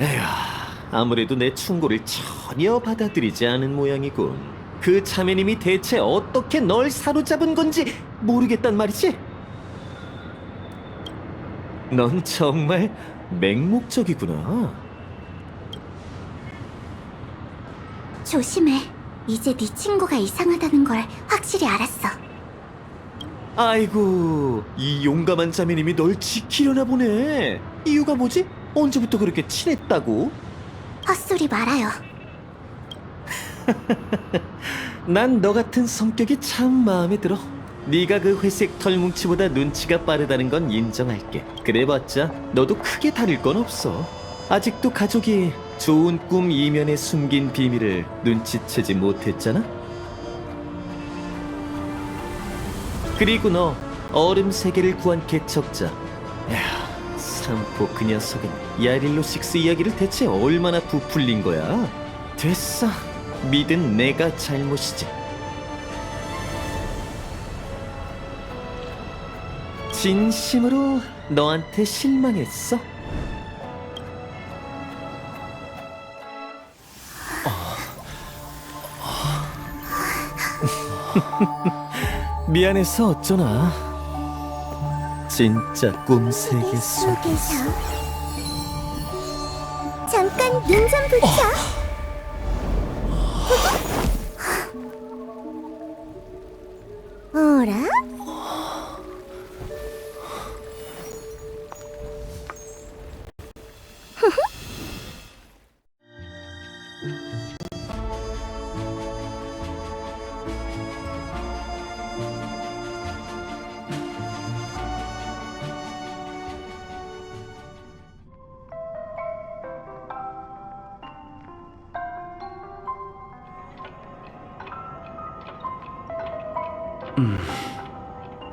에휴, 아무래도 내 충고를 전혀 받아들이지 않은 모양이군. 그 자매님이 대체 어떻게 널 사로잡은 건지 모르겠단 말이지? 넌 정말 맹목적이구나. 조심해. 이제 네 친구가 이상하다는 걸 확실히 알았어. 아이고, 이 용감한 자매님이 널 지키려나 보네. 이유가 뭐지? 언제부터 그렇게 친했다고? 헛소리 말아요. 난 너 같은 성격이 참 마음에 들어. 네가 그 회색 털뭉치보다 눈치가 빠르다는 건 인정할게. 그래봤자 너도 크게 다를 건 없어. 아직도 가족이 좋은 꿈 이면에 숨긴 비밀을 눈치채지 못했잖아? 그리고 너 얼음 세계를 구한 개척자. 야, 삼포 그 녀석은 야릴로 식스 이야기를 대체 얼마나 부풀린 거야? 됐어. 믿은 내가 잘못이지. 진심으로 너한테 실망했어? 미안해서 어쩌나. 진짜 꿈세계 속에서. 잠깐 눈 좀 붙여. 어라?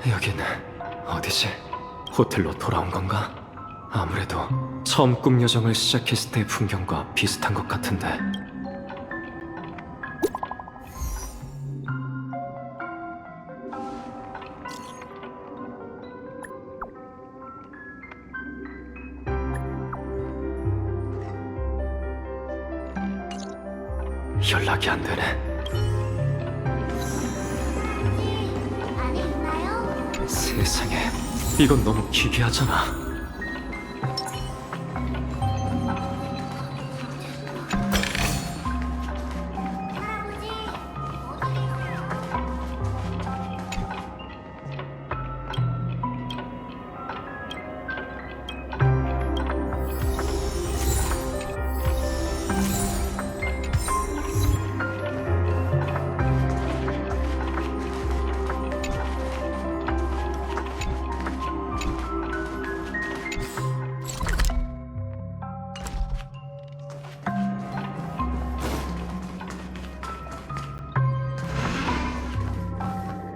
여긴 어디지? 호텔로 돌아온 건가? 아무래도 처음 꿈 여정을 시작했을 때의 풍경과 비슷한 것 같은데. 연락이 안 되네. 안에 있나요? 세상에, 이건 너무 기괴하잖아.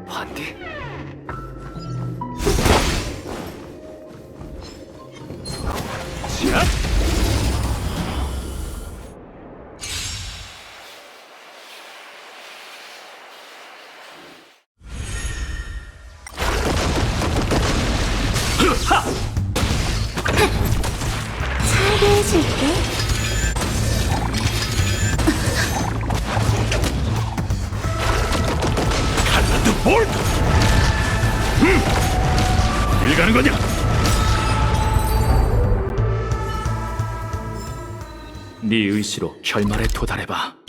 반디? 처리해줄게. 칼라드 볼! 어딜 가는 거냐? 네 의지로 결말에 도달해봐.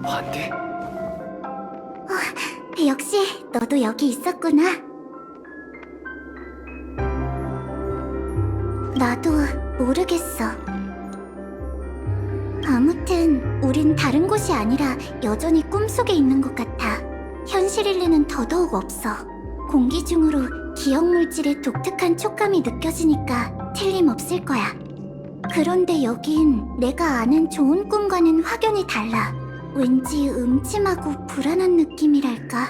반디? 역시 너도 여기 있었구나. 나도 모르겠어. 아무튼 우린 다른 곳이 아니라 여전히 꿈속에 있는 것 같아. 현실일리는 더더욱 없어. 공기 중으로 기억 물질의 독특한 촉감이 느껴지니까 틀림없을 거야. 그런데 여긴 내가 아는 좋은 꿈과는 확연히 달라. 왠지 음침하고 불안한 느낌이랄까.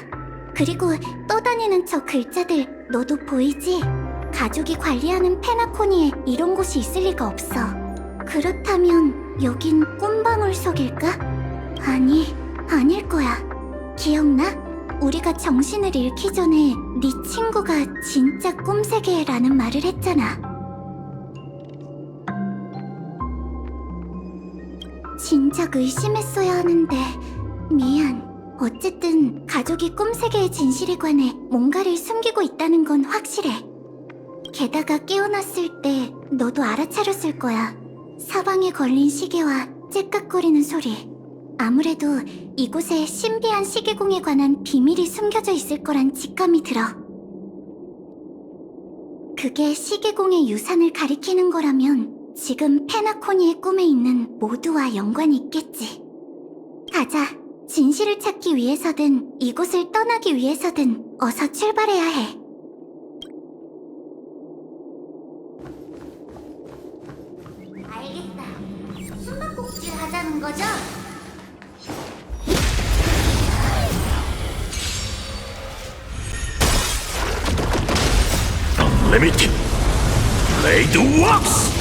그리고 떠다니는 저 글자들 너도 보이지? 가족이 관리하는 페나코니에 이런 곳이 있을 리가 없어. 그렇다면 여긴 꿈방울속일까? 아니, 아닐 거야. 기억나? 우리가 정신을 잃기 전에 네 친구가 진짜 꿈세계라는 말을 했잖아. 진작 의심했어야 하는데 미안. 어쨌든 가족이 꿈세계의 진실에 관해 뭔가를 숨기고 있다는 건 확실해. 게다가 깨어났을 때 너도 알아차렸을 거야. 사방에 걸린 시계와 째깍거리는 소리. 아무래도 이곳에 신비한 시계공에 관한 비밀이 숨겨져 있을 거란 직감이 들어. 그게 시계공의 유산을 가리키는 거라면 지금 페나코니의 꿈에 있는 모두와 연관이 있겠지. 가자. 진실을 찾기 위해서든 이곳을 떠나기 위해서든 어서 출발해야 해. 알겠다. 숨바꼭질 하자는 거죠? Unlimited Blade Works.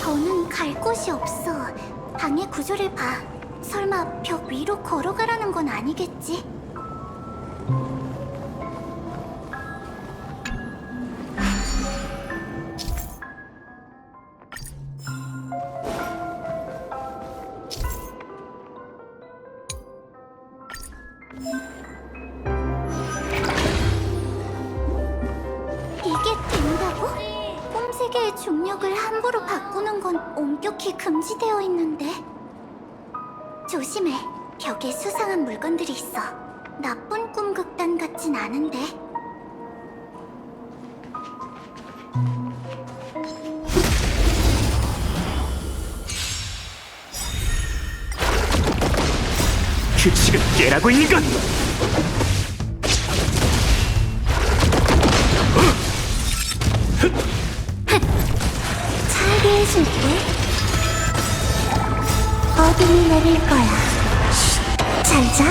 더는 갈 곳이 없어. 방의 구조를 봐. 설마 벽 위로 걸어가라는 건 아니겠지? 이게 된다고? 꿈세계의 중력을 함부로 바꾸는 건 엄격히 금지되어 있는데. 조심해. 벽에 수상한 물건들이 있어. 나쁜 꿈 극단 같진 않은데. 규칙을 깨라고 인간. 차게 해줄게. 어둠이 내릴 거야. 잘 자.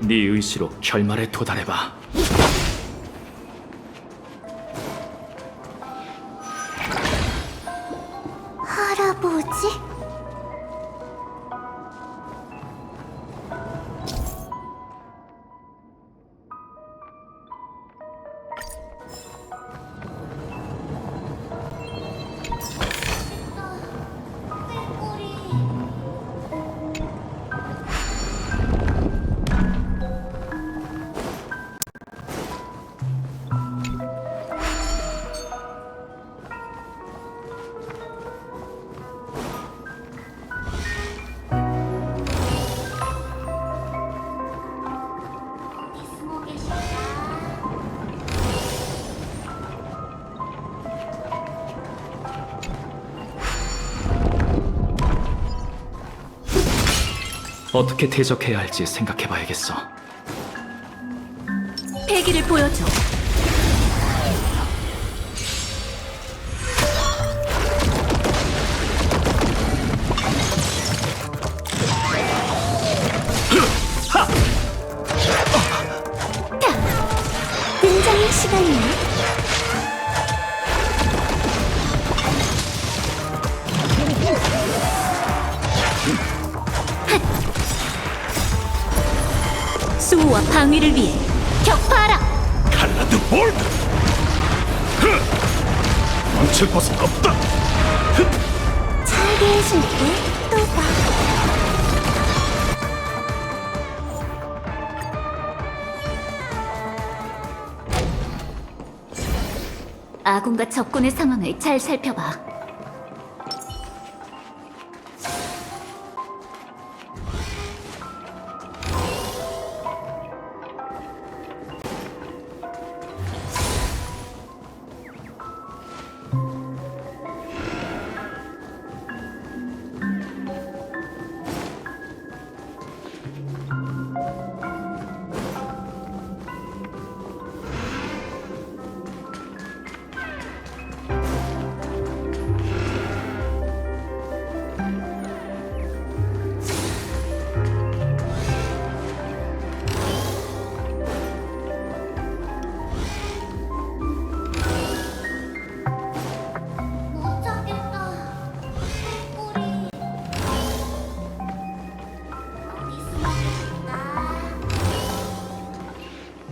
네 의지로 결말에 도달해봐. 할아버지? 어떻게 대적해야 할지 생각해봐야겠어. 패기를 보여줘. 등장의 시간이야. 수호와 방위를 위해 격파하라. 칼라드 볼드. 멈출 곳은 없다. 잘게 해줄게. 또 봐. 아군과 적군의 상황을 잘 살펴봐.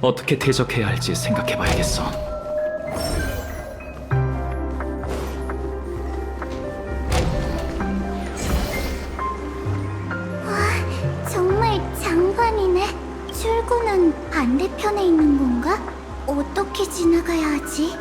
어떻게 대적해야 할지 생각해봐야겠어. 정말 장관이네. 출구는 반대편에 있는 건가? 어떻게 지나가야 하지?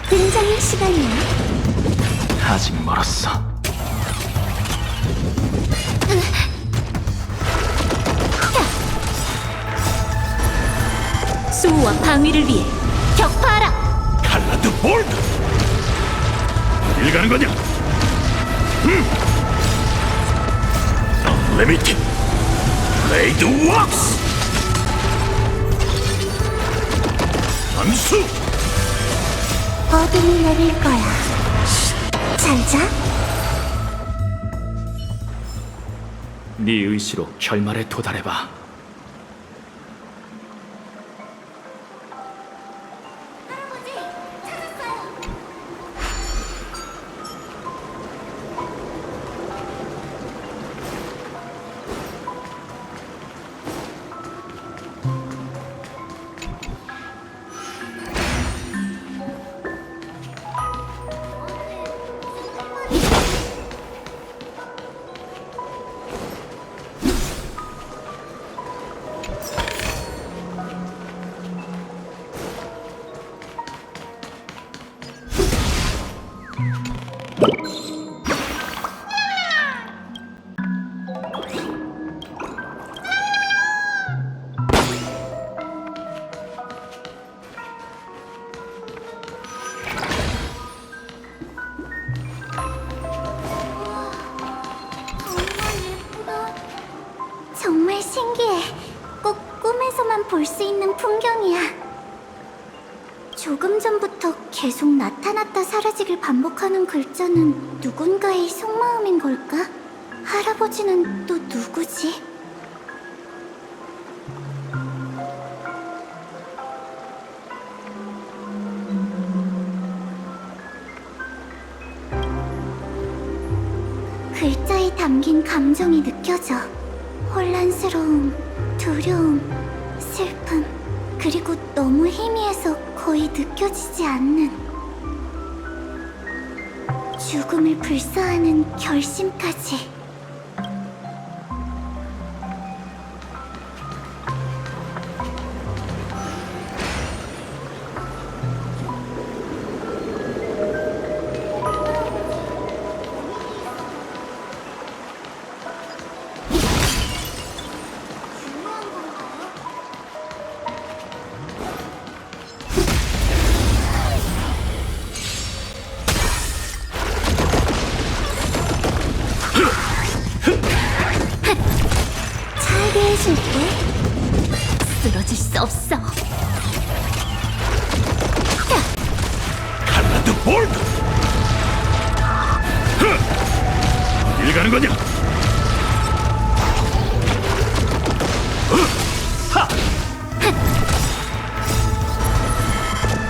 굉장히 시간이야. 아직 멀었어. 수호와 방위를 위해 격파하라. 칼라드 볼드! 어딜 가는 거냐? 언리미티드 블레이드 왁스! 전수! 어둠이 내릴 거야. 잘 자. 네 의지로 결말에 도달해봐. 정말 신기해. 꼭 꿈에서만 볼 수 있는 풍경이야. 조금 전부터 계속 나타났다 사라지길 반복하는 글자는 누군가의 속마음인 걸까? 할아버지는 또 누구지? 글자에 담긴 감정이 느껴져. 혼란스러움, 두려움, 슬픔, 그리고 너무 희미해서 거의 느껴지지 않는 죽음을 불사하는 결심까지. 해줄게. 쓰러질 수 없어. 칼라드 볼드! 어딜 가는 거냐?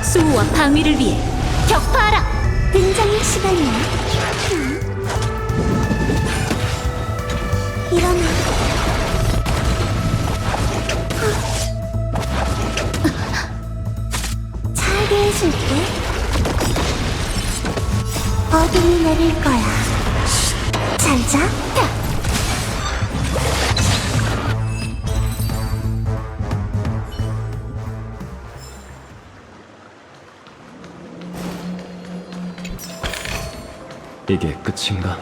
수호와 방위를 위해 격파하라. 등장의 시간이야. 일어나. 어둠이 내릴 거야. 잘 자. 이게 끝인가?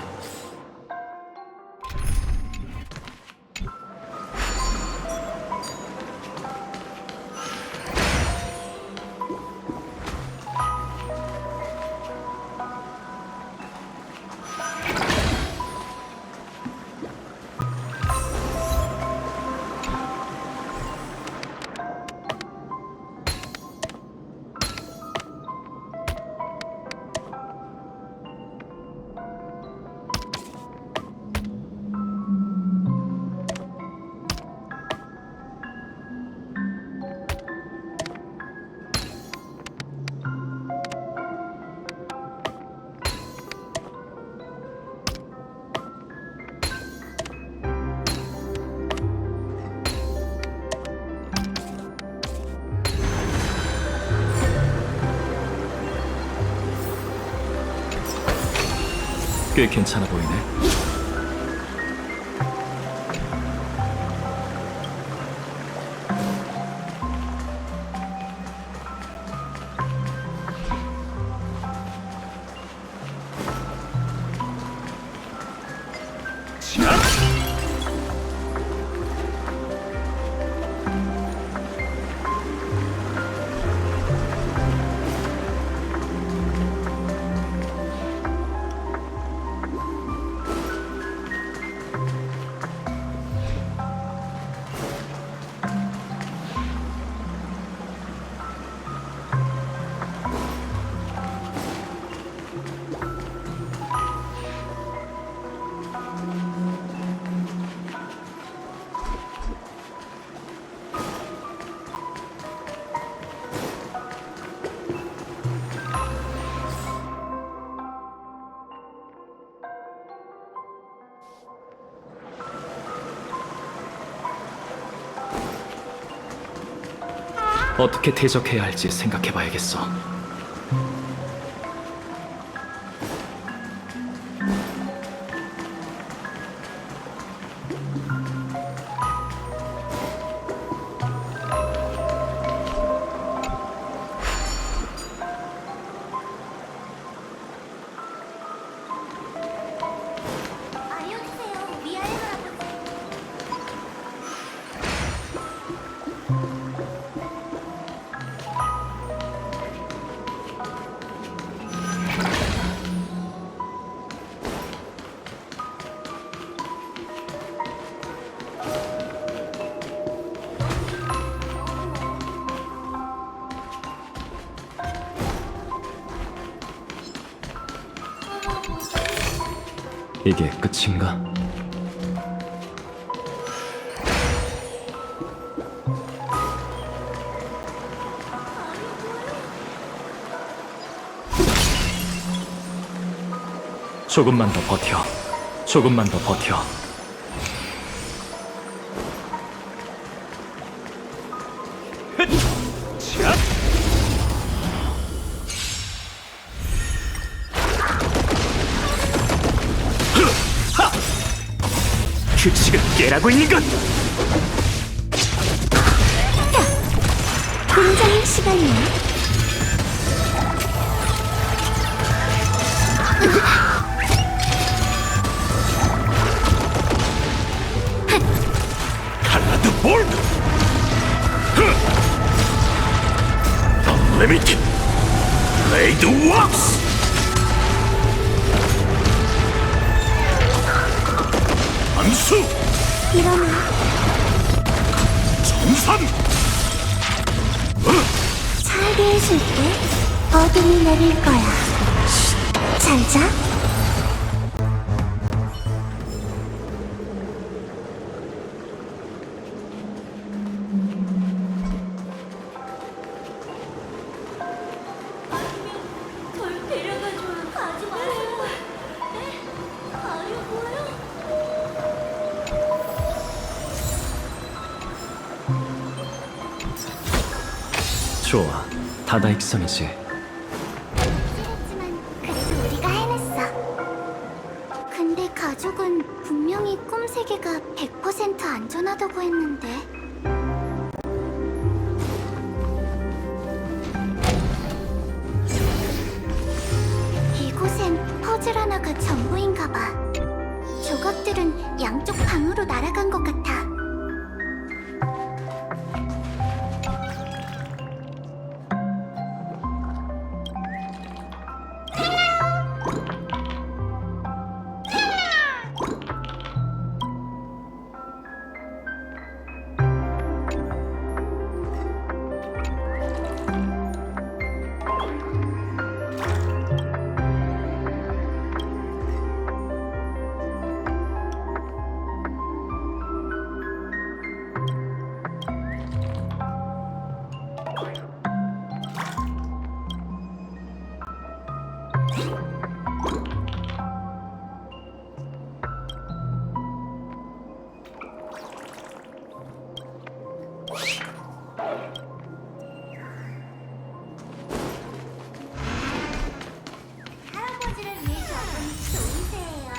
꽤 괜찮아 보이네. 어떻게 대적해야 할지 생각해봐야겠어. 알려주세요. 위아래로. 이게 끝인가? 조금만 더 버텨. 조금만 더 버텨. 규칙을 깨라고 있는 것! 공장의 시간이야. 칼라드 볼드! Unlimited Blade Works! 암수! 일어나. 정산! 차게 해줄게. 어둠이 내릴 거야. 잘 자. 절 데려가줘요. 가지 마세요. 네? 가려고요? 좋아. 다다익선이지. 찌렸지만 그래도 우리가 해냈어. 가족은 분명히 꿈세계가 100% 안전하다고 했는데. 이곳엔 퍼즐 하나가 전부인가 봐. 조각들은 양쪽 방으로 날아간 것 같아. 할아버지를 위해 적은 좋은 새예요.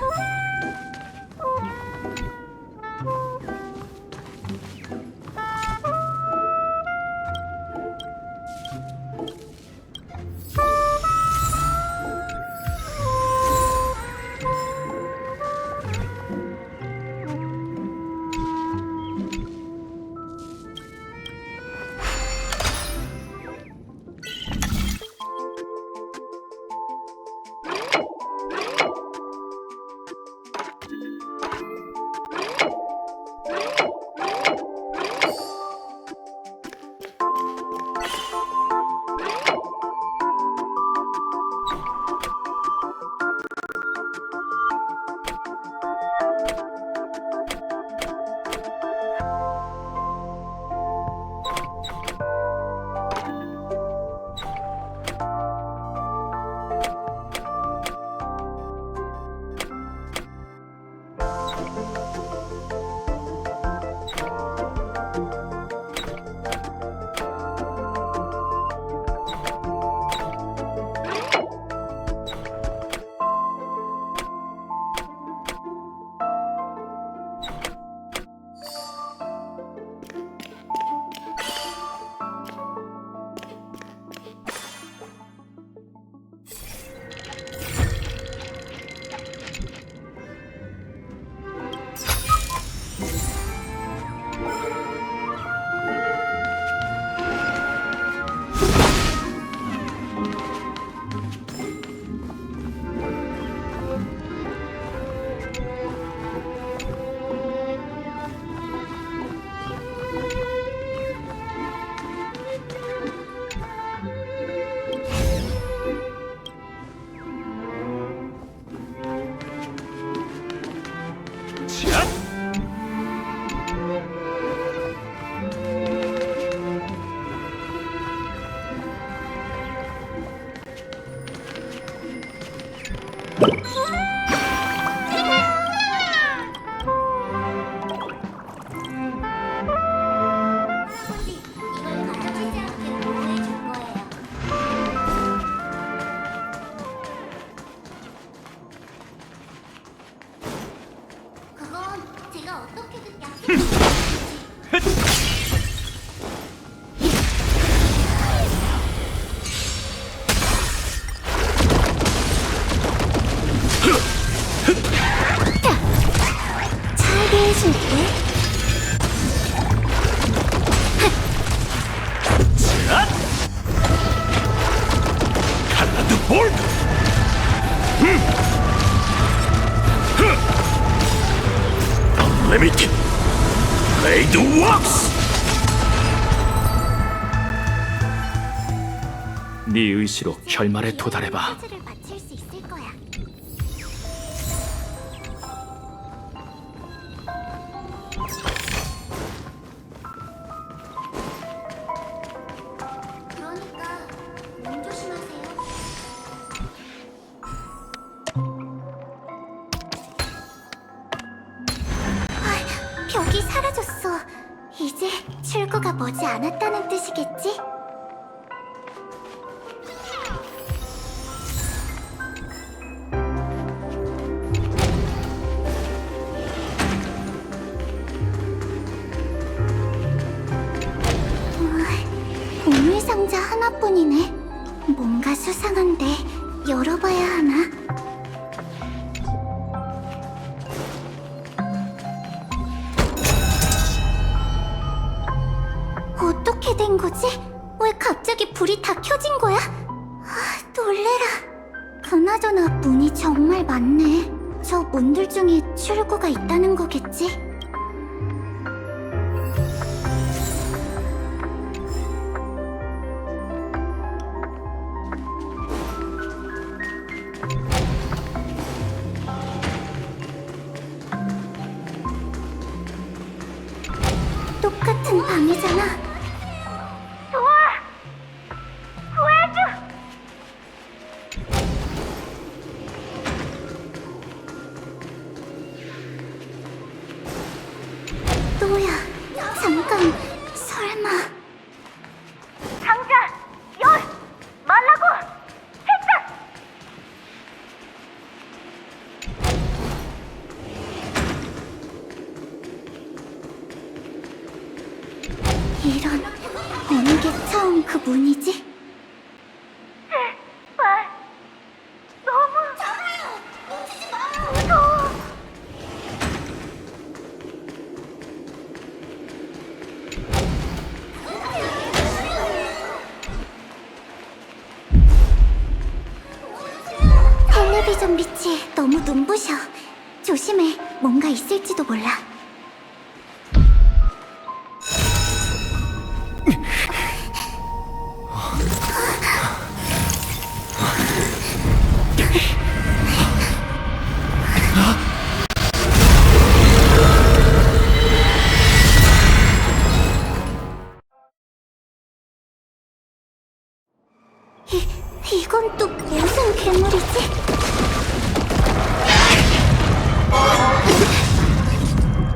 Unlimited Blade Works! 네 의지로 결말에 도달해봐. 퍼즐을 맞힐 수 있을 거야. 그러니까 몸 조심하세요. 벽이 사라졌어. 이제 출구가 머지 않았다는 뜻이겠지? 하나뿐이네. 뭔가 수상한데 열어봐야 하나? 어떻게 된 거지? 왜 갑자기 불이 다 켜진 거야? 아, 놀래라. 그나저나 문이 정말 많네. 저 문들 중에 출구가 있다는 거겠지? 똑같은 방이잖아. 또야, 잠깐, 설마. 상자 열 말라고. 했다. 이런, 어느 게 처음 그 문이지? 제발. 너무 무서워. 텔레비전 빛이 너무 눈부셔. 조심해, 뭔가 있을지도 몰라. 이건 또 무슨 괴물이지?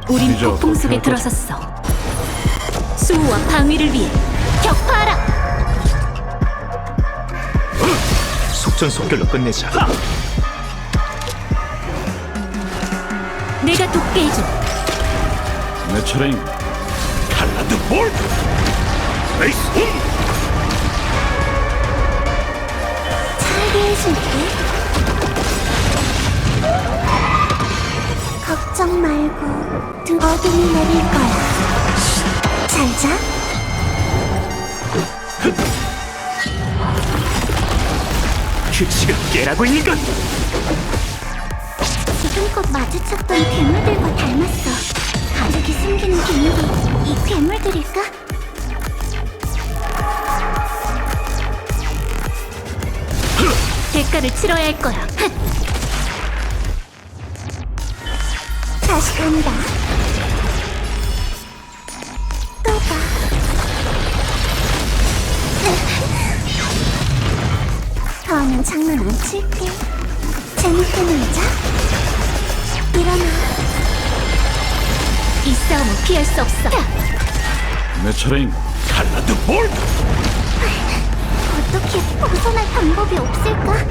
우린 폭풍 속에 들어섰어. 수호와 방위를 위해 격파하라. 속전속결로 끝내자. 내가 돕게 해줘. 내 차례인 칼라드 볼트. 레이스 온. 살게 해줄게. 걱정 말고 어둠이 내릴 거야. 잘 자. 규칙을 깨라고 있는 것. 지금껏 마주쳤던 괴물들과 닮았어. 가족이 숨기는 괴물이 이 괴물들일까? 대가를 치러야 할 거야. 다시 온다. 또 봐. 더는 장난 안 칠게. 재밌게 놀자. 일어나. 이 싸움은 피할 수 없어. 내 차례인 칼라드 볼트. 어떻게 벗어날 방법이 없을까?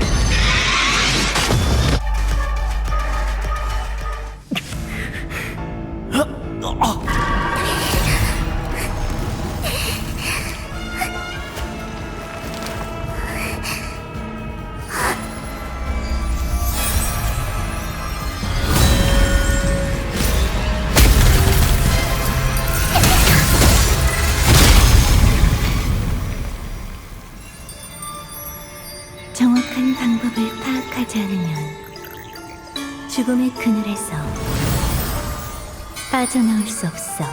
정확한 방법을 파악하지 않으면 죽음의 그늘에서 빠져나올 수 없어.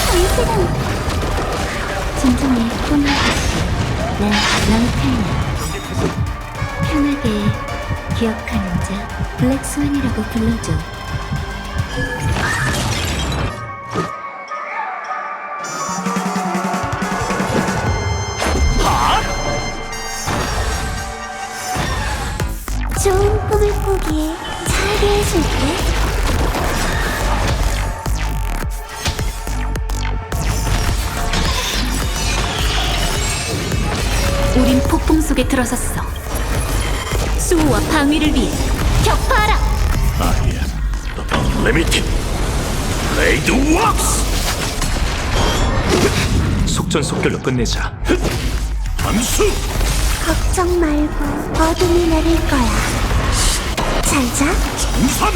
당신은 진정해, 꿈나듯이 난 랑탈이야. 편하게 기억하는 자 블랙스완이라고 불러줘. 좋은 꿈을 꾸기에 살게 해줄게. 우린 폭풍 속에 들어섰어. 수호와 방위를 위해 격파하라. 언리미티드 블레이드 왁스. 속전속결로 끝내자. 함수. 걱정 말고 어둠이 내릴 거야. 잘 자. 우선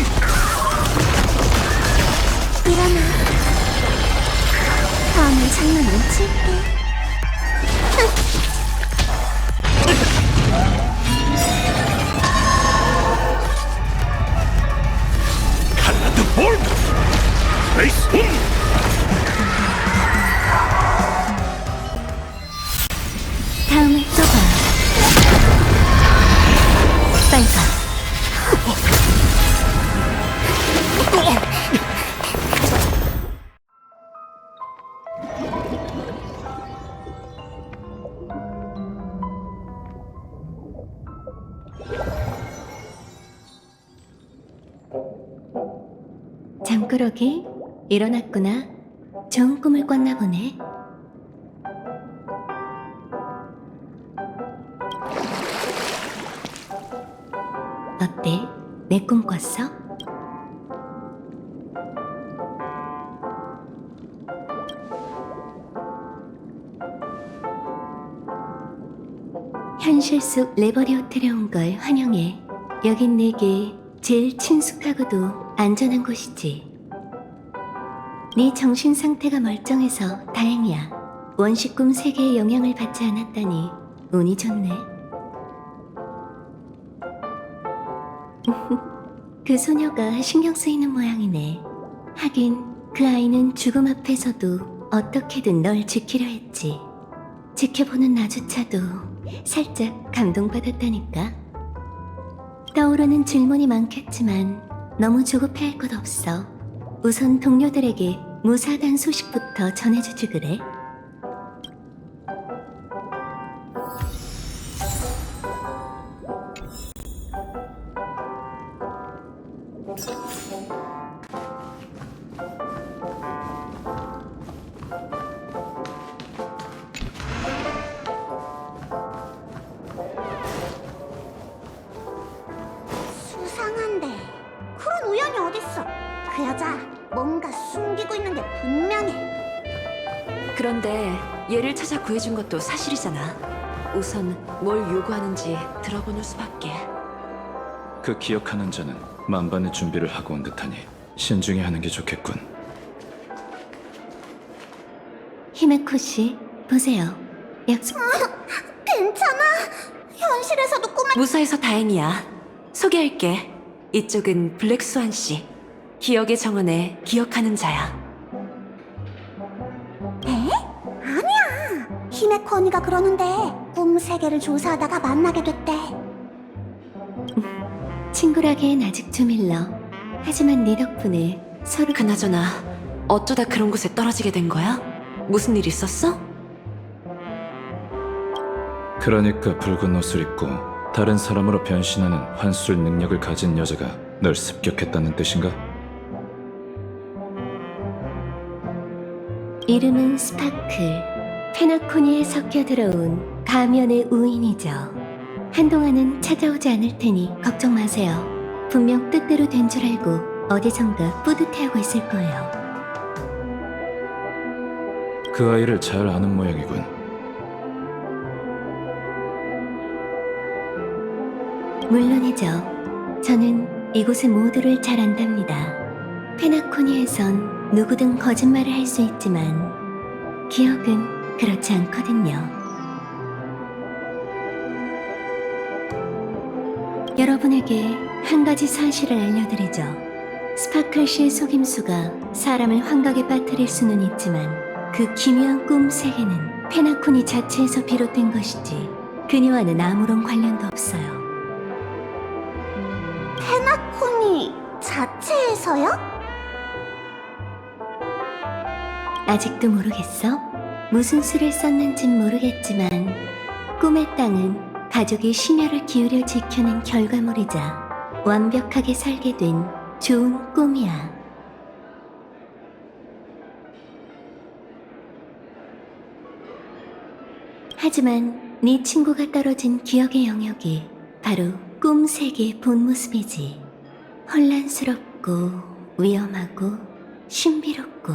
일어나. 다음에 장난을 칠게. 칼라드 볼트. 레이스 온. 다음에 또 봐. 빨리 가. 잠꾸러기 일어났구나. 좋은 꿈을 꿨나 보네. 어때? 내 꿈 꿨어? 현실 속 레버리 호텔에 온 걸 환영해. 여긴 내게 제일 친숙하고도 안전한 곳이지. 네 정신 상태가 멀쩡해서 다행이야. 원시 꿈 세계의 영향을 받지 않았다니 운이 좋네. 그 소녀가 신경 쓰이는 모양이네. 하긴 그 아이는 죽음 앞에서도 어떻게든 널 지키려 했지. 지켜보는 나조차도 살짝 감동받았다니까. 떠오르는 질문이 많겠지만 너무 조급해할 것 없어. 우선 동료들에게 무사하다는 소식부터 전해주지 그래. 수상한데 그런 우연이 어딨어. 그 여자 뭔가 숨기고 있는 게 분명해. 그런데 얘를 찾아 구해준 것도 사실이잖아. 우선 뭘 요구하는지 들어보는 수밖에. 그 기억하는 자는 만반의 준비를 하고 온 듯하니 신중히 하는 게 좋겠군. 히메코 씨, 보세요. 약속. 괜찮아? 현실에서도 꿈에 무사해서 다행이야. 소개할게. 이쪽은 블랙스완 씨. 기억의 정원에 기억하는 자야. 아니야. 히메코 언니가 그러는데 꿈 세계를 조사하다가 만나게 됐대. 친구라기엔 아직 좀 일러. 하지만 네 덕분에 서로 그나저나 어쩌다 그런 곳에 떨어지게 된 거야? 무슨 일 있었어? 그러니까 붉은 옷을 입고 다른 사람으로 변신하는 환술 능력을 가진 여자가 널 습격했다는 뜻인가? 이름은 스파클. 페나코니에 섞여 들어온 가면의 우인이죠. 한동안은 찾아오지 않을 테니 걱정 마세요. 분명 뜻대로 된 줄 알고 어디선가 뿌듯해하고 있을 거예요. 그 아이를 잘 아는 모양이군. 물론이죠. 저는 이곳의 모두를 잘 안답니다. 페나코니에선 누구든 거짓말을 할 수 있지만 기억은 그렇지 않거든요. 여러분에게 한 가지 사실을 알려드리죠. 스파클 씨의 속임수가 사람을 환각에 빠뜨릴 수는 있지만 그 기묘한 꿈 세계는 페나코니 자체에서 비롯된 것이지 그녀와는 아무런 관련도 없어요. 페나코니 자체에서요? 아직도 모르겠어? 무슨 수를 썼는진 모르겠지만 꿈의 땅은 가족이 심혈을 기울여 지켜낸 결과물이자 완벽하게 설계된 좋은 꿈이야. 하지만 네 친구가 떨어진 기억의 영역이 바로 꿈 세계의 본 모습이지. 혼란스럽고 위험하고 신비롭고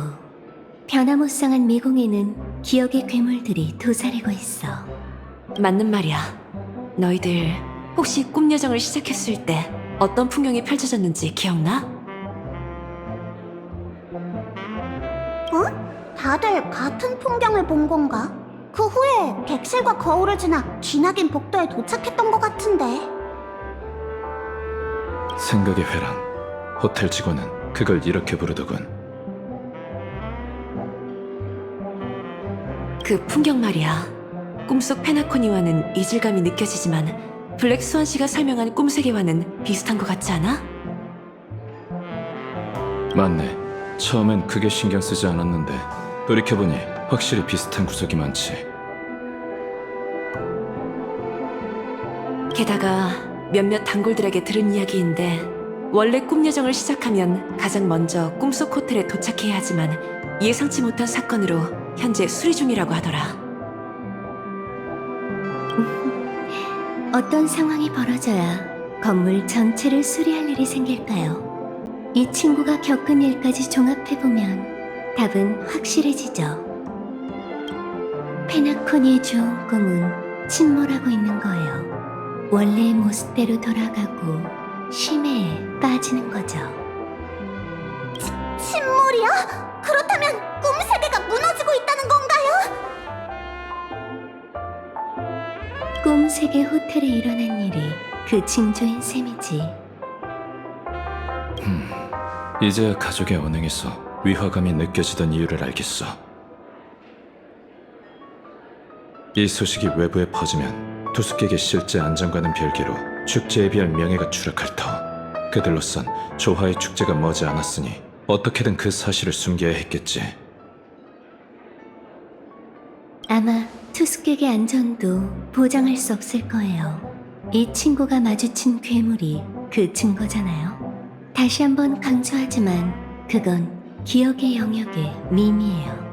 변화무쌍한 미궁에는 기억의 괴물들이 도사리고 있어. 맞는 말이야. 너희들 혹시 꿈 여정을 시작했을 때 어떤 풍경이 펼쳐졌는지 기억나? 다들 같은 풍경을 본 건가? 그 후에 객실과 거울을 지나 기나긴 복도에 도착했던 것 같은데. 생각의 회랑. 호텔 직원은 그걸 이렇게 부르더군. 그 풍경 말이야. 꿈속 페나코니와는 이질감이 느껴지지만 블랙 스완 씨가 설명한 꿈 세계와는 비슷한 것 같지 않아? 맞네. 처음엔 그게 신경 쓰지 않았는데 돌이켜보니 확실히 비슷한 구석이 많지. 게다가 몇몇 단골들에게 들은 이야기인데 원래 꿈 여정을 시작하면 가장 먼저 꿈속 호텔에 도착해야 하지만 예상치 못한 사건으로 현재 수리 중이라고 하더라. 어떤 상황이 벌어져야 건물 전체를 수리할 일이 생길까요? 이 친구가 겪은 일까지 종합해보면 답은 확실해지죠. 페나코니의 좋은 꿈은 침몰하고 있는 거예요. 원래의 모습대로 돌아가고 심해에 빠지는 거죠. 침몰이야? 그렇다면 꿈 세계가 무너지고 있다는 건가요? 꿈 세계 호텔에 일어난 일이 그 징조인 셈이지. 이제야 가족의 언행에서 위화감이 느껴지던 이유를 알겠어. 이 소식이 외부에 퍼지면 투숙객의 실제 안전과는 별개로 축제에 비할 명예가 추락할 터. 그들로선 조화의 축제가 머지 않았으니 어떻게든 그 사실을 숨겨야 했겠지. 아마 투숙객의 안전도 보장할 수 없을 거예요. 이 친구가 마주친 괴물이 그 증거잖아요. 다시 한번 강조하지만 그건 기억의 영역의 밈이에요.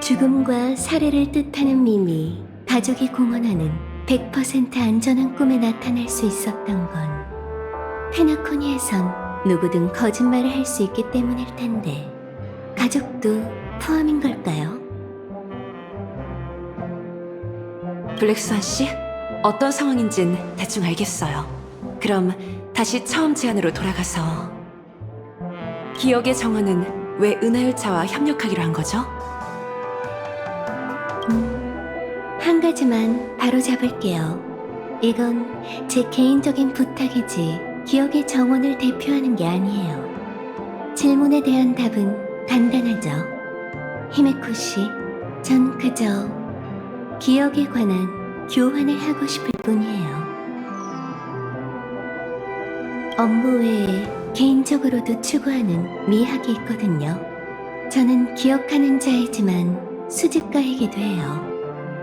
죽음과 살해를 뜻하는 밈이 가족이 공언하는 100% 안전한 꿈에 나타날 수 있었던 건 페나코니에선 누구든 거짓말을 할 수 있기 때문일 텐데 가족도 포함인 걸까요? 블랙 스완 씨? 어떤 상황인진 대충 알겠어요. 그럼 다시 처음 제안으로 돌아가서 기억의 정원은 왜 은하열차와 협력하기로 한 거죠? 한 가지만 바로 잡을게요. 이건 제 개인적인 부탁이지 기억의 정원을 대표하는 게 아니에요. 질문에 대한 답은 간단하죠. 히메코 씨, 전 그저 기억에 관한 교환을 하고 싶을 뿐이에요. 업무 외에 개인적으로도 추구하는 미학이 있거든요. 저는 기억하는 자이지만 수집가이기도 해요.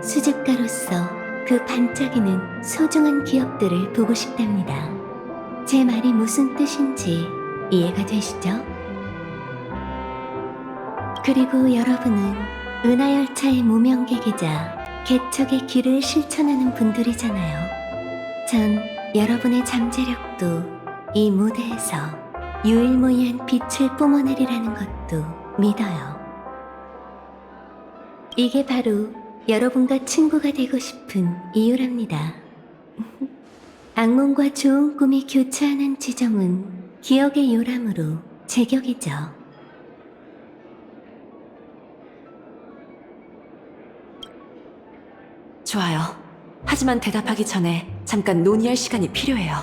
수집가로서 그 반짝이는 소중한 기억들을 보고 싶답니다. 제 말이 무슨 뜻인지 이해가 되시죠? 그리고 여러분은 은하열차의 무명객이자 개척의 길을 실천하는 분들이잖아요. 전 여러분의 잠재력도 이 무대에서 유일무이한 빛을 뿜어내리라는 것도 믿어요. 이게 바로 여러분과 친구가 되고 싶은 이유랍니다. 악몽과 좋은 꿈이 교차하는 지점은 기억의 요람으로 제격이죠. 좋아요. 하지만 대답하기 전에 잠깐 논의할 시간이 필요해요.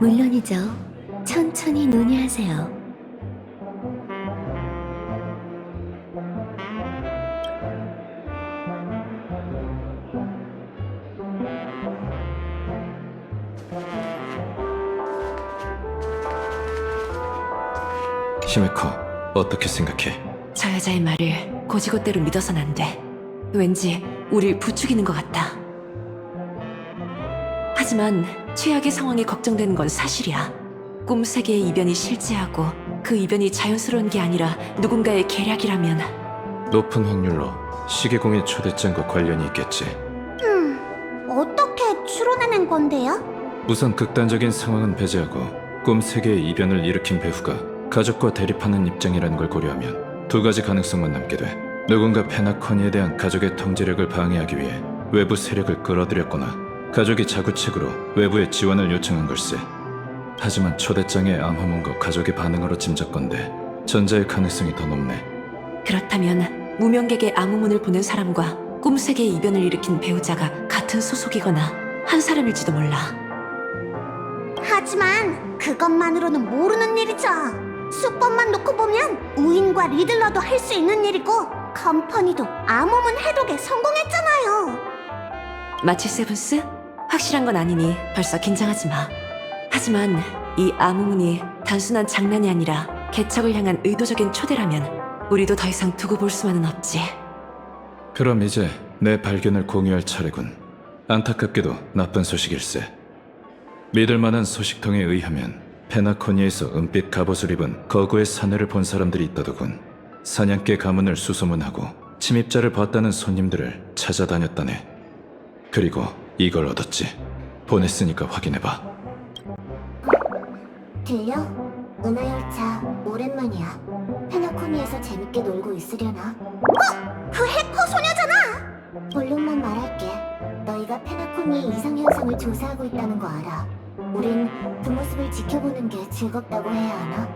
물론이죠. 천천히 논의하세요. 히메코, 어떻게 생각해? 저 여자의 말을 고지고대로 믿어선 안 돼. 왠지 우릴 부추기는 것 같아. 하지만 최악의 상황이 걱정되는 건 사실이야. 꿈 세계의 이변이 실제하고 그 이변이 자연스러운 게 아니라 누군가의 계략이라면 높은 확률로 시계공의 초대장과 관련이 있겠지. 어떻게 추론해낸 건데요? 우선 극단적인 상황은 배제하고 꿈 세계의 이변을 일으킨 배후가 가족과 대립하는 입장이라는 걸 고려하면 두 가지 가능성만 남게 돼. 누군가 페나코니에 대한 가족의 통제력을 방해하기 위해 외부 세력을 끌어들였거나 가족이 자구책으로 외부의 지원을 요청한 걸세. 하지만 초대장의 암호문과 가족의 반응으로 짐작건데 전자의 가능성이 더 높네. 그렇다면 무명객의 암호문을 보낸 사람과 꿈세계의 이변을 일으킨 배우자가 같은 소속이거나 한 사람일지도 몰라. 하지만 그것만으로는 모르는 일이죠. 수법만 놓고 보면 우인과 리들러도 할 수 있는 일이고 컴퍼니도 암호문 해독에 성공했잖아요. 마치 세븐스? 확실한 건 아니니 벌써 긴장하지 마. 하지만 이 암호문이 단순한 장난이 아니라 개척을 향한 의도적인 초대라면 우리도 더 이상 두고 볼 수만은 없지. 그럼 이제 내 발견을 공유할 차례군. 안타깝게도 나쁜 소식일세. 믿을 만한 소식통에 의하면 페나코니에서 은빛 갑옷을 입은 거구의 사내를 본 사람들이 있다더군. 사냥개 가문을 수소문하고 침입자를 봤다는 손님들을 찾아다녔다네. 그리고 이걸 얻었지. 보냈으니까 확인해봐. 들려? 은하열차 오랜만이야. 페나코니에서 재밌게 놀고 있으려나? 그 해커 소녀잖아! 본론만 말할게. 너희가 페나코니의 이상현상을 조사하고 있다는 거 알아. 우린 그 모습을 지켜보는 게 즐겁다고 해야 하나?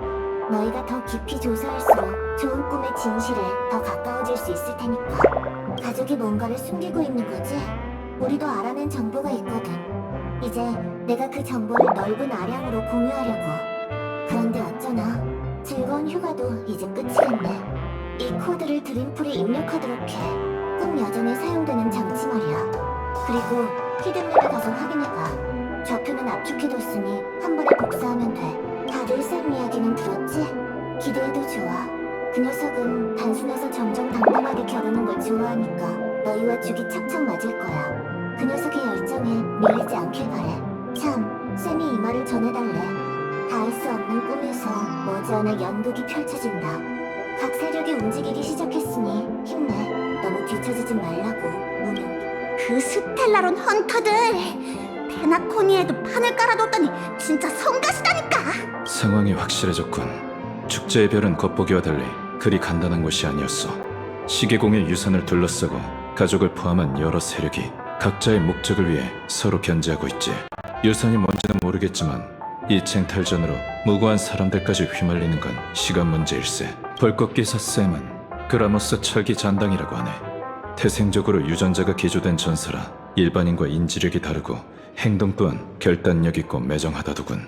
너희가 더 깊이 조사할수록 좋은 꿈의 진실에 더 가까워질 수 있을 테니까. 가족이 뭔가를 숨기고 있는 거지? 우리도 알아낸 정보가 있거든. 이제 내가 그 정보를 넓은 아량으로 공유하려고. 그런데 어쩌나 즐거운 휴가도 이제 끝이겠네. 이 코드를 드림풀에 입력하도록 해. 꿈 여전에 사용되는 장치 말이야. 그리고 히든맵에 가서 확인해봐. 좌표는 압축해뒀으니 한 번에 복사하면 돼. 다들 쌤 이야기는 들었지? 기대해도 좋아. 그 녀석은 단순해서 점점 담담하게 겨루는 걸 좋아하니까 너희와 죽이 착착 맞을 거야. 그 녀석의 열정에 밀리지 않길 바래. 참, 쌤이 이 말을 전해달래. 닿을 수 없는 꿈에서 머지않아 연극이 펼쳐진다. 각 세력이 움직이기 시작했으니 힘내. 너무 뒤처지지 말라고, 무능. 그 스텔라론 헌터들! 페나코니에도 판을 깔아뒀더니 진짜 성가시다니까! 상황이 확실해졌군. 축제의 별은 겉보기와 달리 그리 간단한 곳이 아니었어. 시계공의 유산을 둘러싸고 가족을 포함한 여러 세력이 각자의 목적을 위해 서로 견제하고 있지. 유산이 뭔지는 모르겠지만 이 쟁탈전으로 무고한 사람들까지 휘말리는 건 시간 문제일세. 벌꽃기사 쌤은 그라모스 철기 잔당이라고 하네. 태생적으로 유전자가 기조된 전사라 일반인과 인지력이 다르고 행동 또한 결단력 있고 매정하다더군.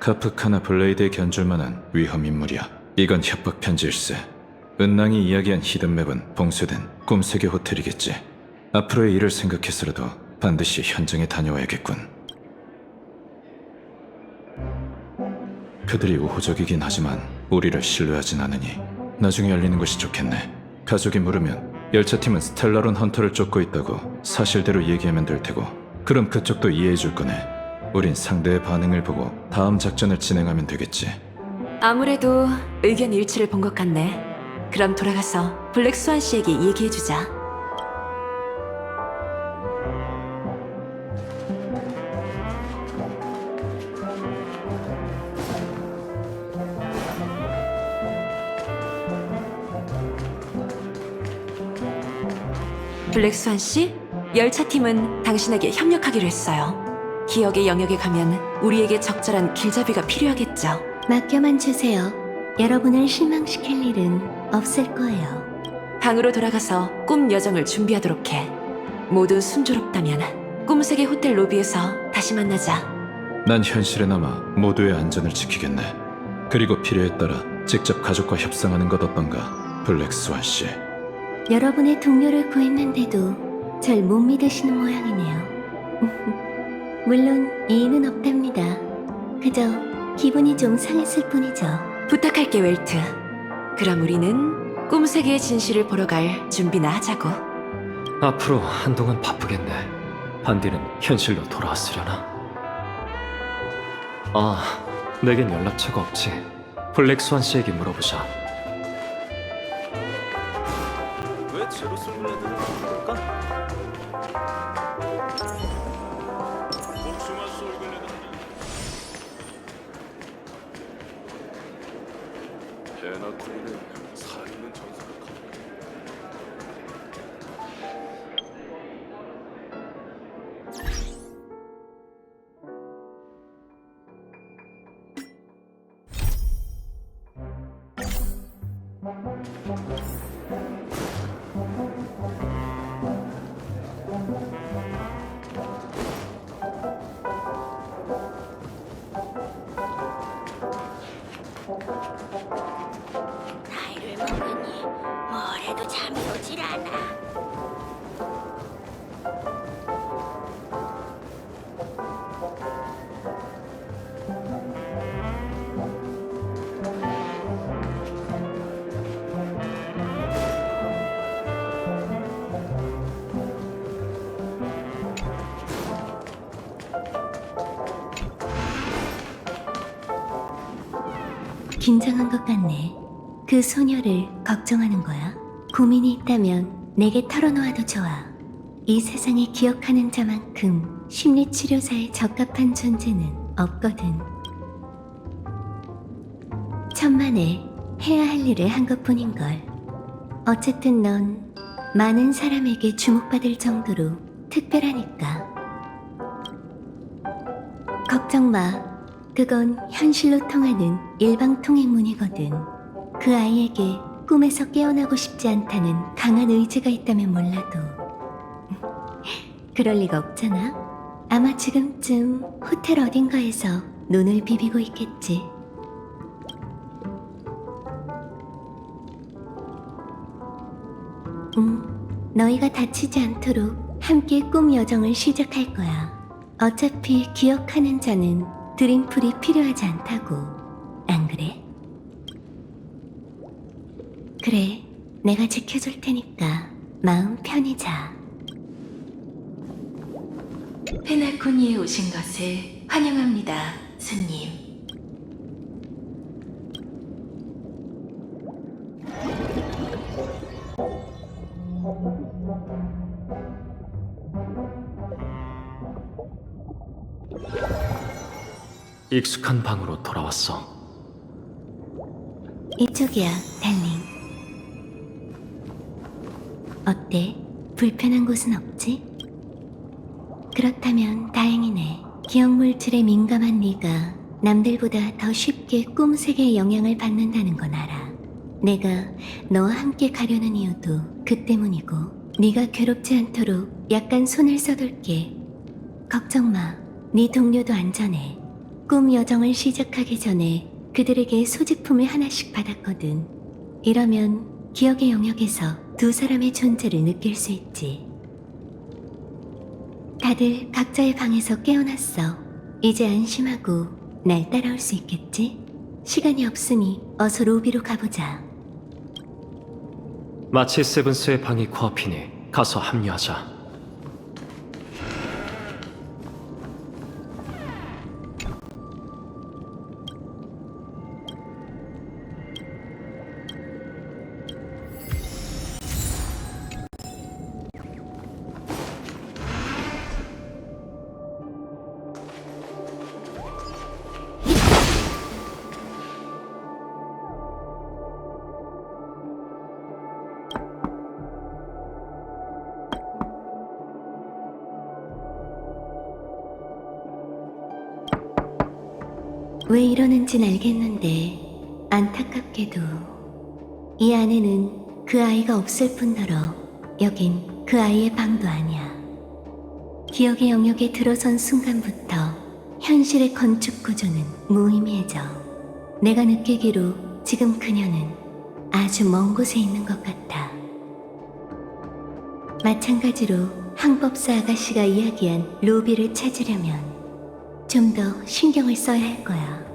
카프카나 블레이드에 견줄 만한 위험 인물이야. 이건 협박 편지일세. 은낭이 이야기한 히든맵은 봉쇄된 꿈세계 호텔이겠지. 앞으로의 일을 생각해서라도 반드시 현장에 다녀와야겠군. 그들이 우호적이긴 하지만 우리를 신뢰하진 않으니 나중에 알리는 것이 좋겠네. 가족이 물으면 열차팀은 스텔라론 헌터를 쫓고 있다고 사실대로 얘기하면 될 테고, 그럼 그쪽도 이해해 줄 거네. 우린 상대의 반응을 보고 다음 작전을 진행하면 되겠지. 아무래도 의견 일치를 본 것 같네. 그럼 돌아가서 블랙스완 씨에게 얘기해주자. 블랙스완 씨, 열차팀은 당신에게 협력하기로 했어요. 기억의 영역에 가면 우리에게 적절한 길잡이가 필요하겠죠. 맡겨만 주세요. 여러분을 실망시킬 일은 없을 거예요. 방으로 돌아가서 꿈 여정을 준비하도록 해. 모두 순조롭다면 꿈세계 호텔 로비에서 다시 만나자. 난 현실에 남아 모두의 안전을 지키겠네. 그리고 필요에 따라 직접 가족과 협상하는 것 어떤가, 블랙스완 씨. 여러분의 동료를 구했는데도 절 못 믿으시는 모양이네요. 물론 이의는 없답니다. 그저 기분이 좀 상했을 뿐이죠. 부탁할게, 웰트. 그럼 우리는 꿈세계의 진실을 보러 갈 준비나 하자고. 앞으로 한동안 바쁘겠네. 반디는 현실로 돌아왔으려나? 아, 내겐 연락처가 없지. 블랙스완 씨에게 물어보자. 왜 제로솔레드를 볼까? 복숭아 쏠그네는 에나토리는 살아있는 전설을 갖고 나이를 먹으니 뭘 해도 잠이 오질 않아. 긴장한 것 같네. 그 소녀를 걱정하는 거야? 고민이 있다면 내게 털어놓아도 좋아. 이 세상에 기억하는 자만큼 심리치료사에 적합한 존재는 없거든. 천만에 해야 할 일을 한 것뿐인걸. 어쨌든 넌 많은 사람에게 주목받을 정도로 특별하니까. 걱정 마. 그건 현실로 통하는 일방통행문이거든. 그 아이에게 꿈에서 깨어나고 싶지 않다는 강한 의지가 있다면 몰라도 그럴 리가 없잖아. 아마 지금쯤 호텔 어딘가에서 눈을 비비고 있겠지. 너희가 다치지 않도록 함께 꿈 여정을 시작할 거야. 어차피 기억하는 자는 드림풀이 필요하지 않다고, 안 그래? 그래, 내가 지켜줄 테니까 마음 편히 자. 페나코니에 오신 것을 환영합니다, 손님. 익숙한 방으로 돌아왔어. 이쪽이야, 달링. 어때? 불편한 곳은 없지? 그렇다면 다행이네. 기억물질에 민감한 네가 남들보다 더 쉽게 꿈세계의 영향을 받는다는 건 알아. 내가 너와 함께 가려는 이유도 그 때문이고, 네가 괴롭지 않도록 약간 손을 써둘게. 걱정 마. 네 동료도 안전해. 꿈 여정을 시작하기 전에 그들에게 소지품을 하나씩 받았거든. 이러면 기억의 영역에서 두 사람의 존재를 느낄 수 있지. 다들 각자의 방에서 깨어났어. 이제 안심하고 날 따라올 수 있겠지? 시간이 없으니 어서 로비로 가보자. 마치 세븐스의 방이 코앞이니 가서 합류하자. 왜 이러는진 알겠는데 안타깝게도 이 안에는 그 아이가 없을 뿐더러 여긴 그 아이의 방도 아니야. 기억의 영역에 들어선 순간부터 현실의 건축 구조는 무의미해져. 내가 느끼기로 지금 그녀는 아주 먼 곳에 있는 것 같아. 마찬가지로 항법사 아가씨가 이야기한 로비를 찾으려면 좀 더 신경을 써야 할 거야.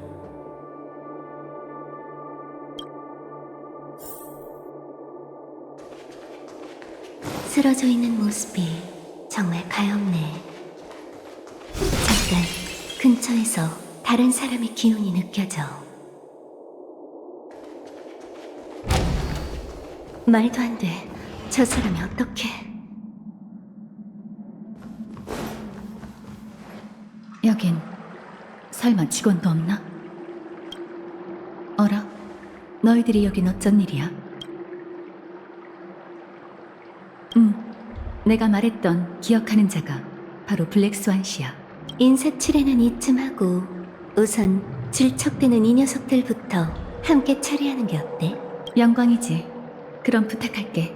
쓰러져 있는 모습이 정말 가엾네. 잠깐 근처에서 다른 사람의 기운이 느껴져. 말도 안 돼. 저 사람이 어떻게... 여긴 설마 직원도 없나? 어라? 너희들이 여긴 어쩐 일이야? 내가 말했던 기억하는 자가 바로 블랙스완 씨야. 인사치레는 이쯤 하고 우선 질척대는 이 녀석들부터 함께 처리하는 게 어때? 영광이지. 그럼 부탁할게.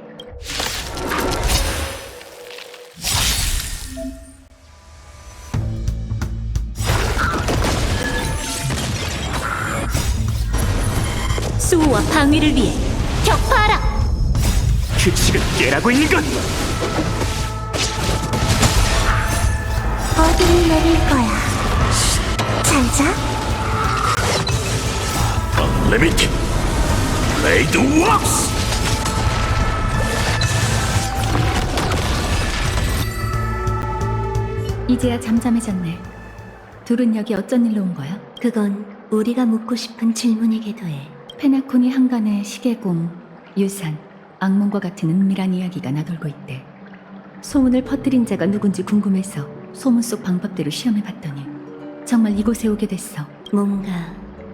수호와 방위를 위해 격파하라! 규칙을 깨라고 있는 건 어디를 내릴 거야? 잘 자. Unlimited Blade Works. 이제야 잠잠해졌네. 둘은 여기 어쩐 일로 온 거야? 그건 우리가 묻고 싶은 질문이기도 해. 페나코니 한간에 시계공, 유산, 악몽과 같은 은밀한 이야기가 나돌고 있대. 소문을 퍼뜨린 자가 누군지 궁금해서 소문 속 방법대로 시험해봤더니 정말 이곳에 오게 됐어. 뭔가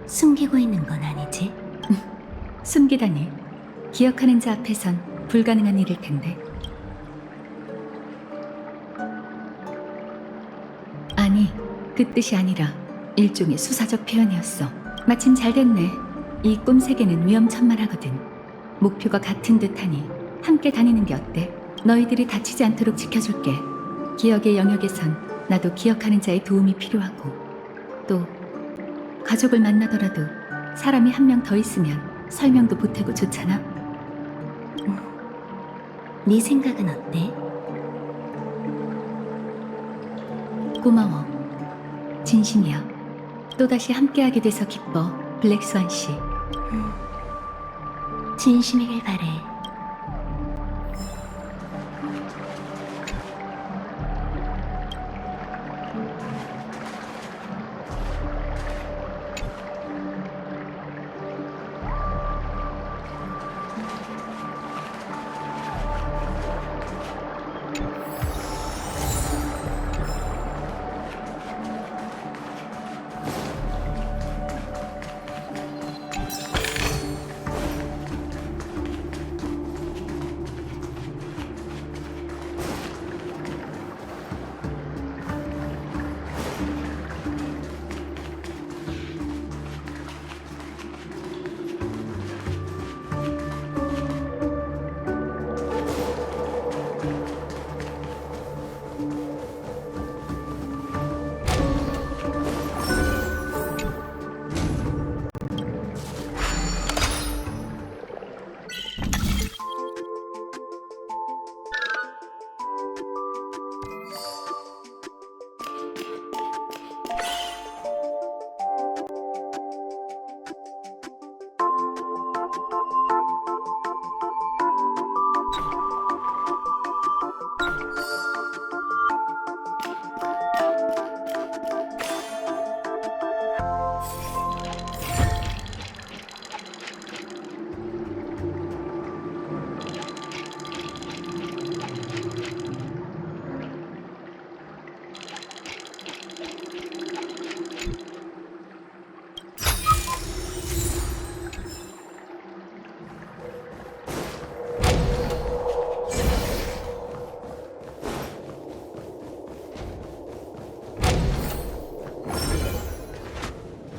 숨기고 있는 건 아니지? 숨기다니. 기억하는 자 앞에선 불가능한 일일 텐데. 아니, 그 뜻이 아니라 일종의 수사적 표현이었어. 마침 잘 됐네. 이 꿈 세계는 위험천만하거든. 목표가 같은 듯하니 함께 다니는 게 어때? 너희들이 다치지 않도록 지켜줄게. 기억의 영역에선 나도 기억하는 자의 도움이 필요하고, 또 가족을 만나더라도 사람이 한 명 더 있으면 설명도 보태고 좋잖아. 네 생각은 어때? 고마워. 진심이야. 또다시 함께하게 돼서 기뻐, 블랙스완 씨. 진심이길 바래.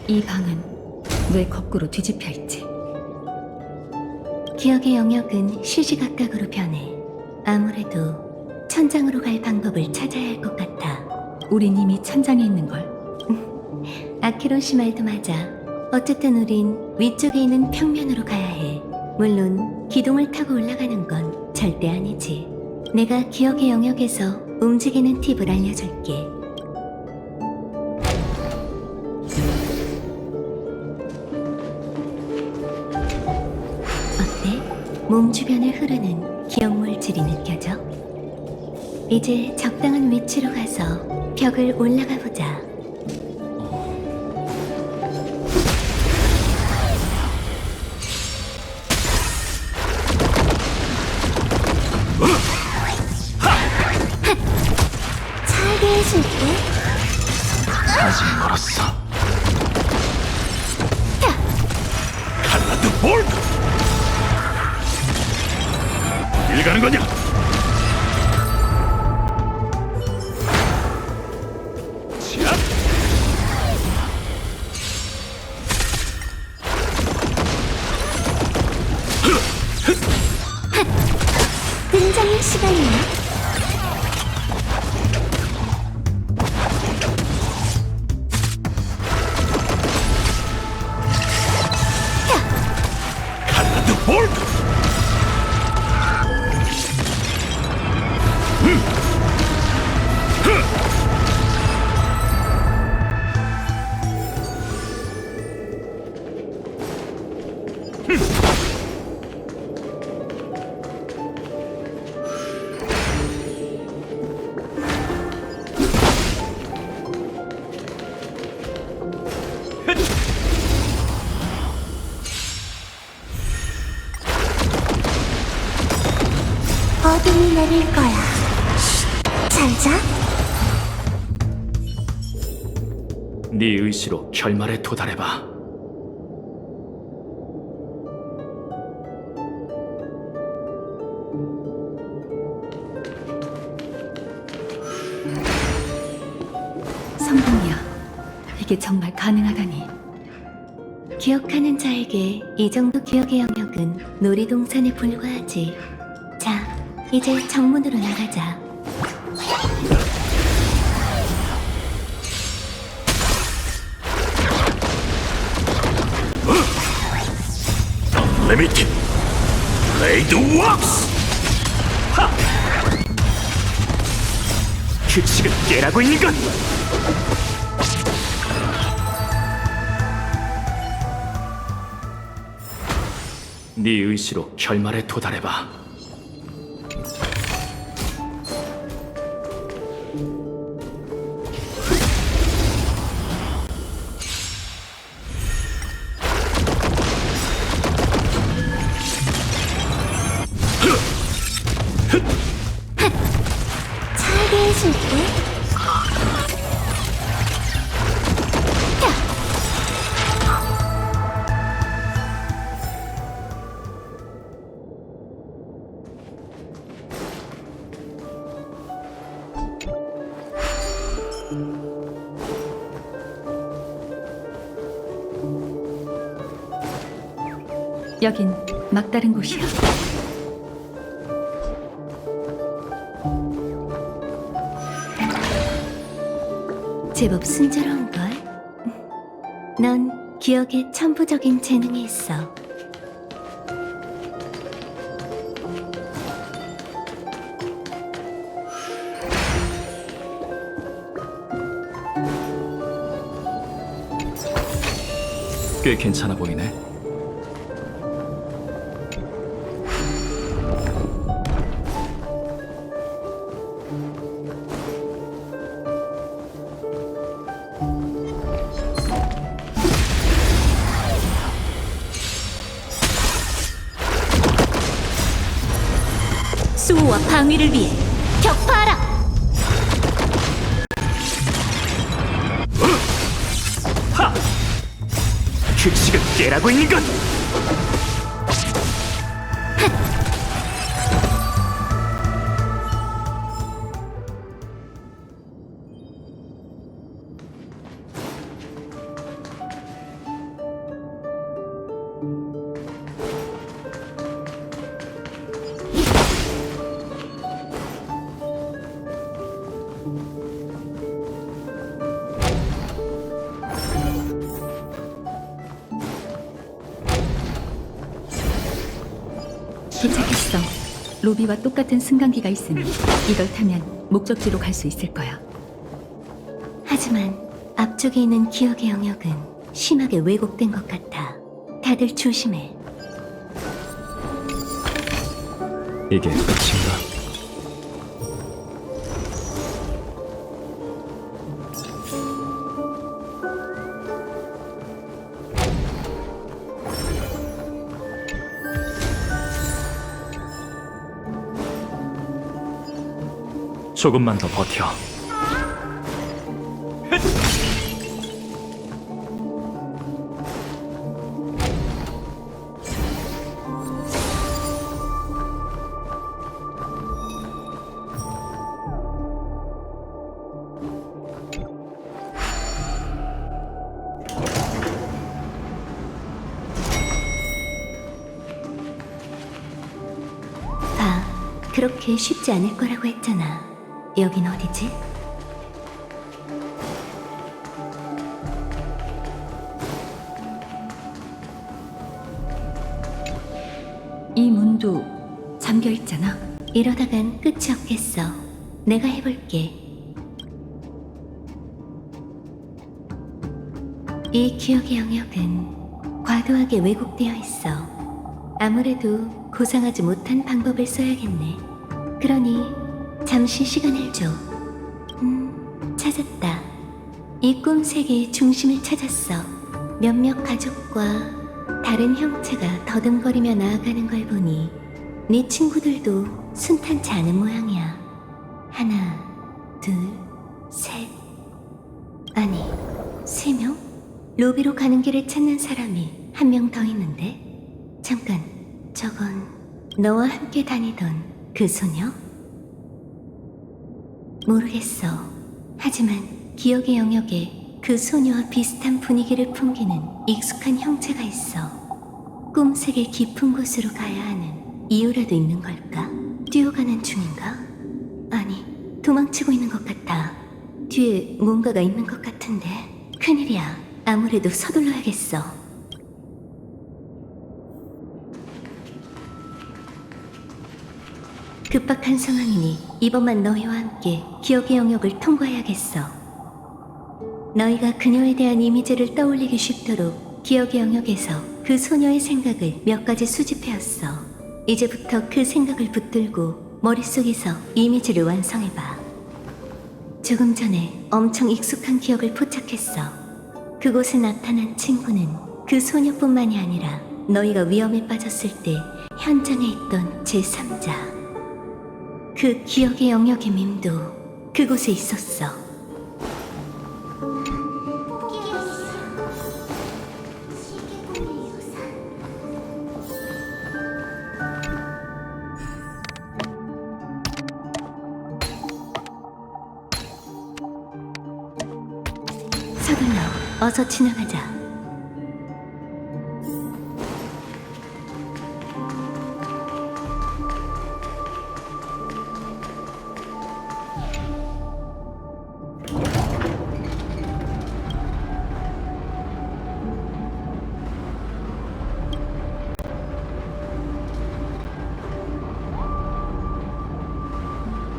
이 방은 왜 거꾸로 뒤집혀 있지? 기억의 영역은 시시각각으로 변해. 아무래도 천장으로 갈 방법을 찾아야 할 것 같아. 우린 이미 천장에 있는 걸. 아키론 씨 말도 맞아. 어쨌든 우린 위쪽에 있는 평면으로 가야 해. 물론 기둥을 타고 올라가는 건 절대 아니지. 내가 기억의 영역에서 움직이는 팁을 알려줄게. 어때? 몸 주변을 흐르는 기억 물질이 느껴져? 이제 적당한 위치로 가서 벽을 올라가 보자. 살게 해줄게. 아직 멀었어. 갈라져 칼라드 볼크! 어딜 가는 거냐? 샷! 등장의 시간이야. 칼라드 볼크! 어둠이 내릴 거야. 잘 자. 네 의지로 결말에 도달해봐. 성공이야. 이게 정말 가능하다니. 기억하는 자에게 이 정도 기억의 영역은 놀이동산에 불과하지. 자, 이제 정문으로 나가자. 리미티드 블레이드 웍스! 규칙을 깨라고 있는 건 네 의지로 결말에 도달해봐. 살게 해줄게. 여긴 막다른 곳이야. 제법 순조로운걸? 넌 기억에 천부적인 재능이 있어. 꽤 괜찮아 보이네. 수호와 방위를 위해 격파하라! 규칙을 깨라고 있는 건 도착했어. 로비와 똑같은 승강기가 있으니 이걸 타면 목적지로 갈 수 있을 거야. 하지만 앞쪽에 있는 기억의 영역은 심하게 왜곡된 것 같아. 다들 조심해. 이게 끝인가? 조금만 더 버텨. 그렇게 쉽지 않을 거라고 했잖아. 여긴 어디지? 이 문도 잠겨 있잖아. 이러다간 끝이 없겠어. 내가 해볼게. 이 기억의 영역은 과도하게 왜곡되어 있어. 아무래도 고상하지 못한 방법을 써야겠네. 그러니 잠시 시간을 줘. 찾았다. 이 꿈 세계의 중심을 찾았어. 몇몇 가족과 다른 형체가 더듬거리며 나아가는 걸 보니 네 친구들도 순탄치 않은 모양이야. 하나, 둘, 셋. 아니, 3명? 로비로 가는 길을 찾는 사람이 1명 더 있는데? 잠깐, 저건 너와 함께 다니던 그 소녀? 모르겠어. 하지만 기억의 영역에 그 소녀와 비슷한 분위기를 풍기는 익숙한 형체가 있어. 꿈세계 깊은 곳으로 가야 하는 이유라도 있는 걸까? 뛰어가는 중인가? 아니, 도망치고 있는 것 같아. 뒤에 뭔가가 있는 것 같은데. 큰일이야. 아무래도 서둘러야겠어. 급박한 상황이니 이번만 너희와 함께 기억의 영역을 통과해야겠어. 너희가 그녀에 대한 이미지를 떠올리기 쉽도록 기억의 영역에서 그 소녀의 생각을 몇 가지 수집해왔어. 이제부터 그 생각을 붙들고 머릿속에서 이미지를 완성해봐. 조금 전에 엄청 익숙한 기억을 포착했어. 그곳에 나타난 친구는 그 소녀뿐만이 아니라 너희가 위험에 빠졌을 때 현장에 있던 제3자. 그 기억의 영역의 밈도 그곳에 있었어. 서둘러, 어서 지나가자.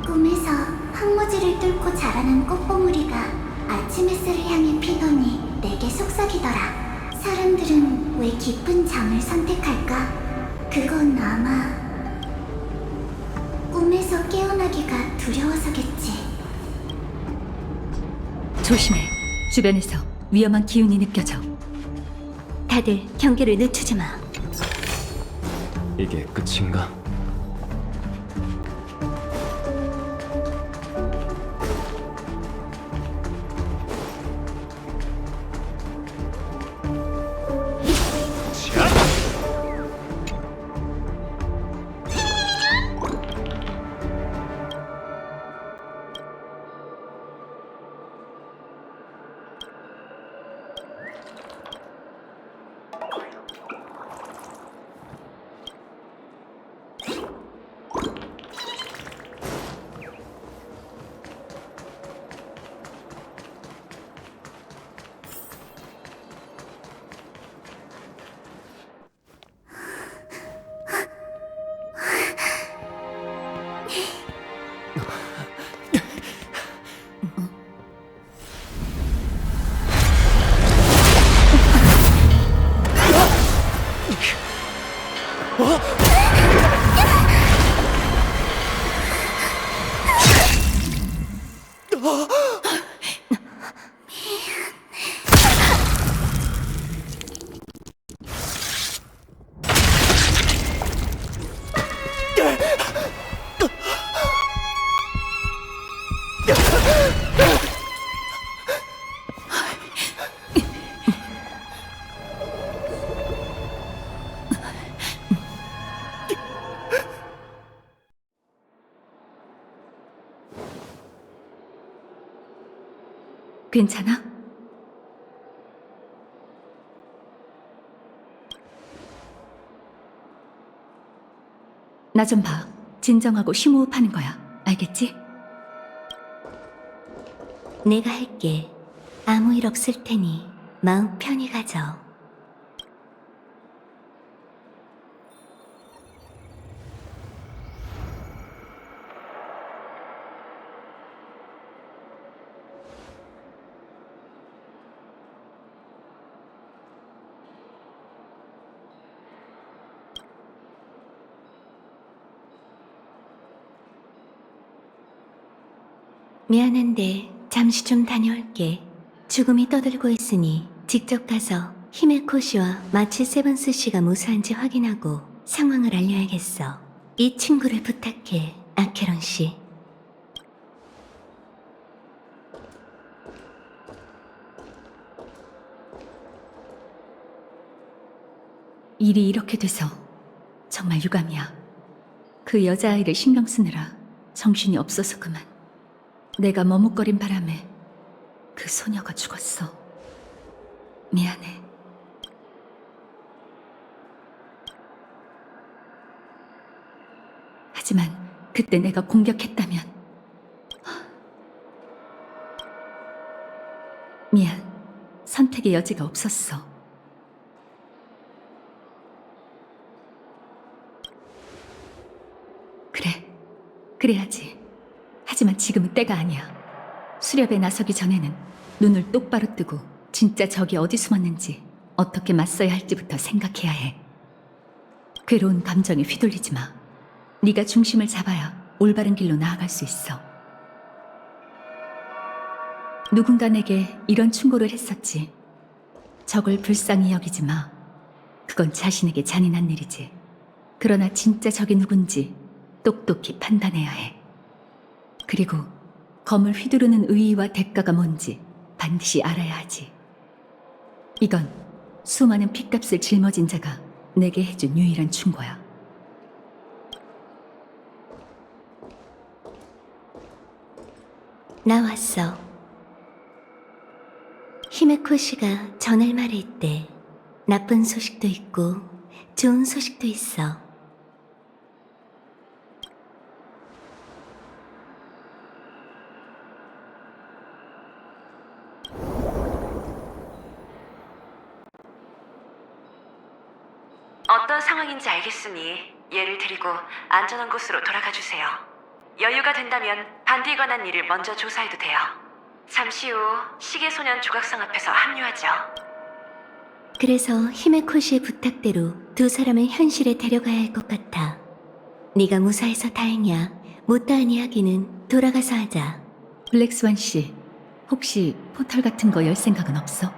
꿈에서 황무지를 뚫고 자라는 꽃봉우리가 아침 햇살을 향해 피더니 내게 속삭이더라. 사람들은 왜 깊은 잠을 선택할까? 그건 아마 꿈에서 깨어나기가 두려워서겠지. 조심해. 주변에서 위험한 기운이 느껴져. 다들 경계를 늦추지 마. 이게 끝인가? 괜찮아? 나 좀 봐. 진정하고 심호흡하는 거야. 알겠지? 내가 할게. 아무 일 없을 테니 마음 편히 가져. 미안한데 잠시 좀 다녀올게. 죽음이 떠들고 있으니 직접 가서 히메코 씨와 마치 세븐스 씨가 무사한지 확인하고 상황을 알려야겠어. 이 친구를 부탁해, 아케론 씨. 일이 이렇게 돼서 정말 유감이야. 그 여자아이를 신경 쓰느라 정신이 없어서 그만. 내가 머뭇거린 바람에 그 소녀가 죽었어. 미안해. 하지만 그때 내가 공격했다면 미안. 선택의 여지가 없었어. 그래. 그래야지. 하지만 지금은 때가 아니야. 수렵에 나서기 전에는 눈을 똑바로 뜨고 진짜 적이 어디 숨었는지 어떻게 맞서야 할지부터 생각해야 해. 괴로운 감정에 휘둘리지 마. 네가 중심을 잡아야 올바른 길로 나아갈 수 있어. 누군가 내게 이런 충고를 했었지. 적을 불쌍히 여기지 마. 그건 자신에게 잔인한 일이지. 그러나 진짜 적이 누군지 똑똑히 판단해야 해. 그리고 검을 휘두르는 의의와 대가가 뭔지 반드시 알아야 하지. 이건 수많은 핏값을 짊어진 자가 내게 해준 유일한 충고야. 나 왔어. 히메코 씨가 전할 말이 있대. 나쁜 소식도 있고 좋은 소식도 있어. 어떤 상황인지 알겠으니 예를 드리고 안전한 곳으로 돌아가 주세요. 여유가 된다면 반디에 관한 일을 먼저 조사해도 돼요. 잠시 후 시계소년 조각상 앞에서 합류하죠. 그래서 히메코 씨의 부탁대로 두 사람을 현실에 데려가야 할 것 같아. 네가 무사해서 다행이야. 못다한 이야기는 돌아가서 하자. 블랙스완 씨, 혹시 포털 같은 거 열 생각은 없어?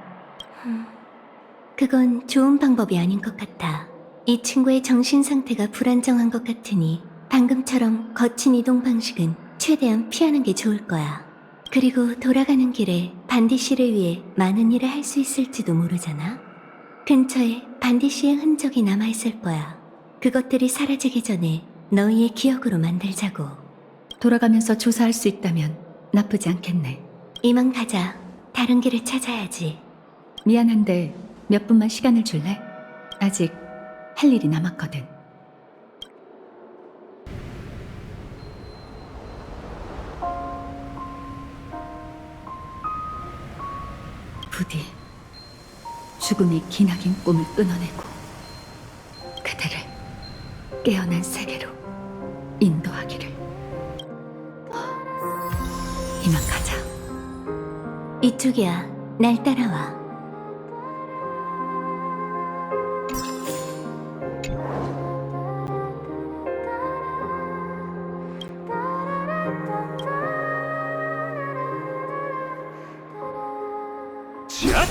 그건 좋은 방법이 아닌 것 같아. 이 친구의 정신 상태가 불안정한 것 같으니 방금처럼 거친 이동 방식은 최대한 피하는 게 좋을 거야. 그리고 돌아가는 길에 반디 씨를 위해 많은 일을 할 수 있을지도 모르잖아. 근처에 반디 씨의 흔적이 남아있을 거야. 그것들이 사라지기 전에 너희의 기억으로 만들자고. 돌아가면서 조사할 수 있다면 나쁘지 않겠네. 이만 가자. 다른 길을 찾아야지. 미안한데 몇 분만 시간을 줄래? 아직 할 일이 남았거든. 부디 죽음이 기나긴 꿈을 끊어내고 그대를 깨어난 세계로 인도하기를. 이만 가자. 이쪽이야. 날 따라와. 샷!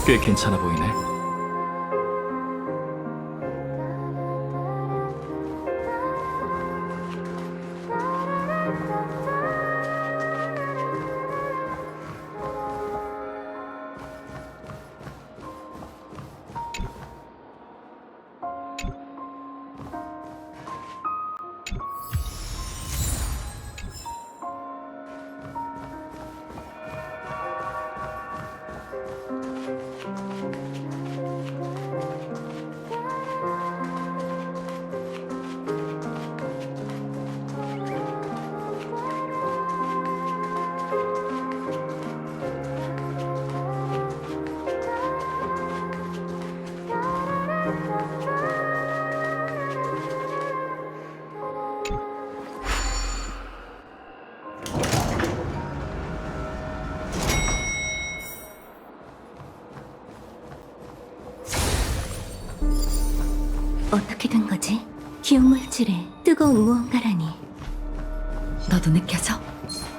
꽤 괜찮아 보이네. 어떻게 된 거지? 기억물질에 뜨거운 무언가라니. 너도 느껴져?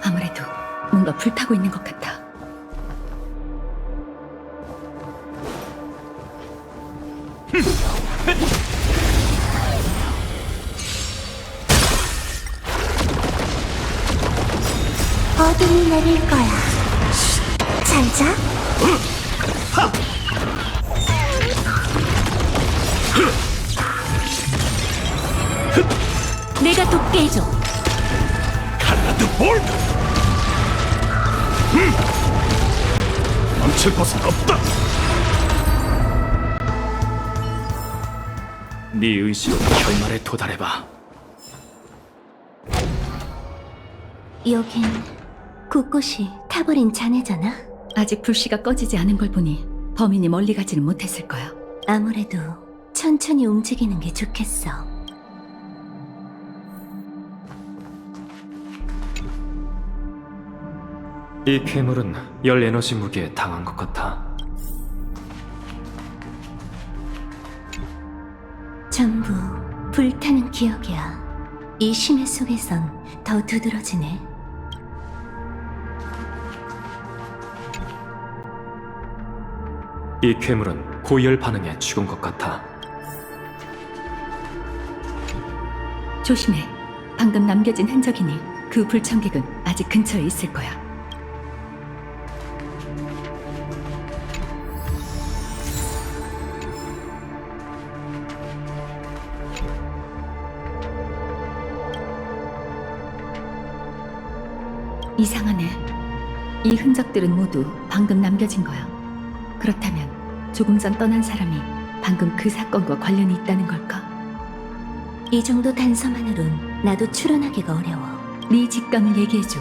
아무래도 뭔가 불타고 있는 것 같아. 어둠이 내릴 거야. 잘 자. 내가 돕게 해줘. 칼라드 볼크! 멈출 곳은 없다! 네 의지로 결말에 도달해봐. 여긴 곳곳이 타버린 잔해잖아. 아직 불씨가 꺼지지 않은 걸 보니 범인이 멀리 가지는 못했을 거야. 아무래도 천천히 움직이는 게 좋겠어. 이 괴물은 열 에너지 무기에 당한 것 같아. 전부 불타는 기억이야. 이 심해 속에선 더 두드러지네. 이 괴물은 고열 반응에 죽은 것 같아. 조심해. 방금 남겨진 흔적이니 그 불청객은 아직 근처에 있을 거야. 이상하네. 이 흔적들은 모두 방금 남겨진 거야. 그렇다면 조금 전 떠난 사람이 방금 그 사건과 관련이 있다는 걸까? 이 정도 단서만으론 나도 추론하기가 어려워. 네 직감을 얘기해줘.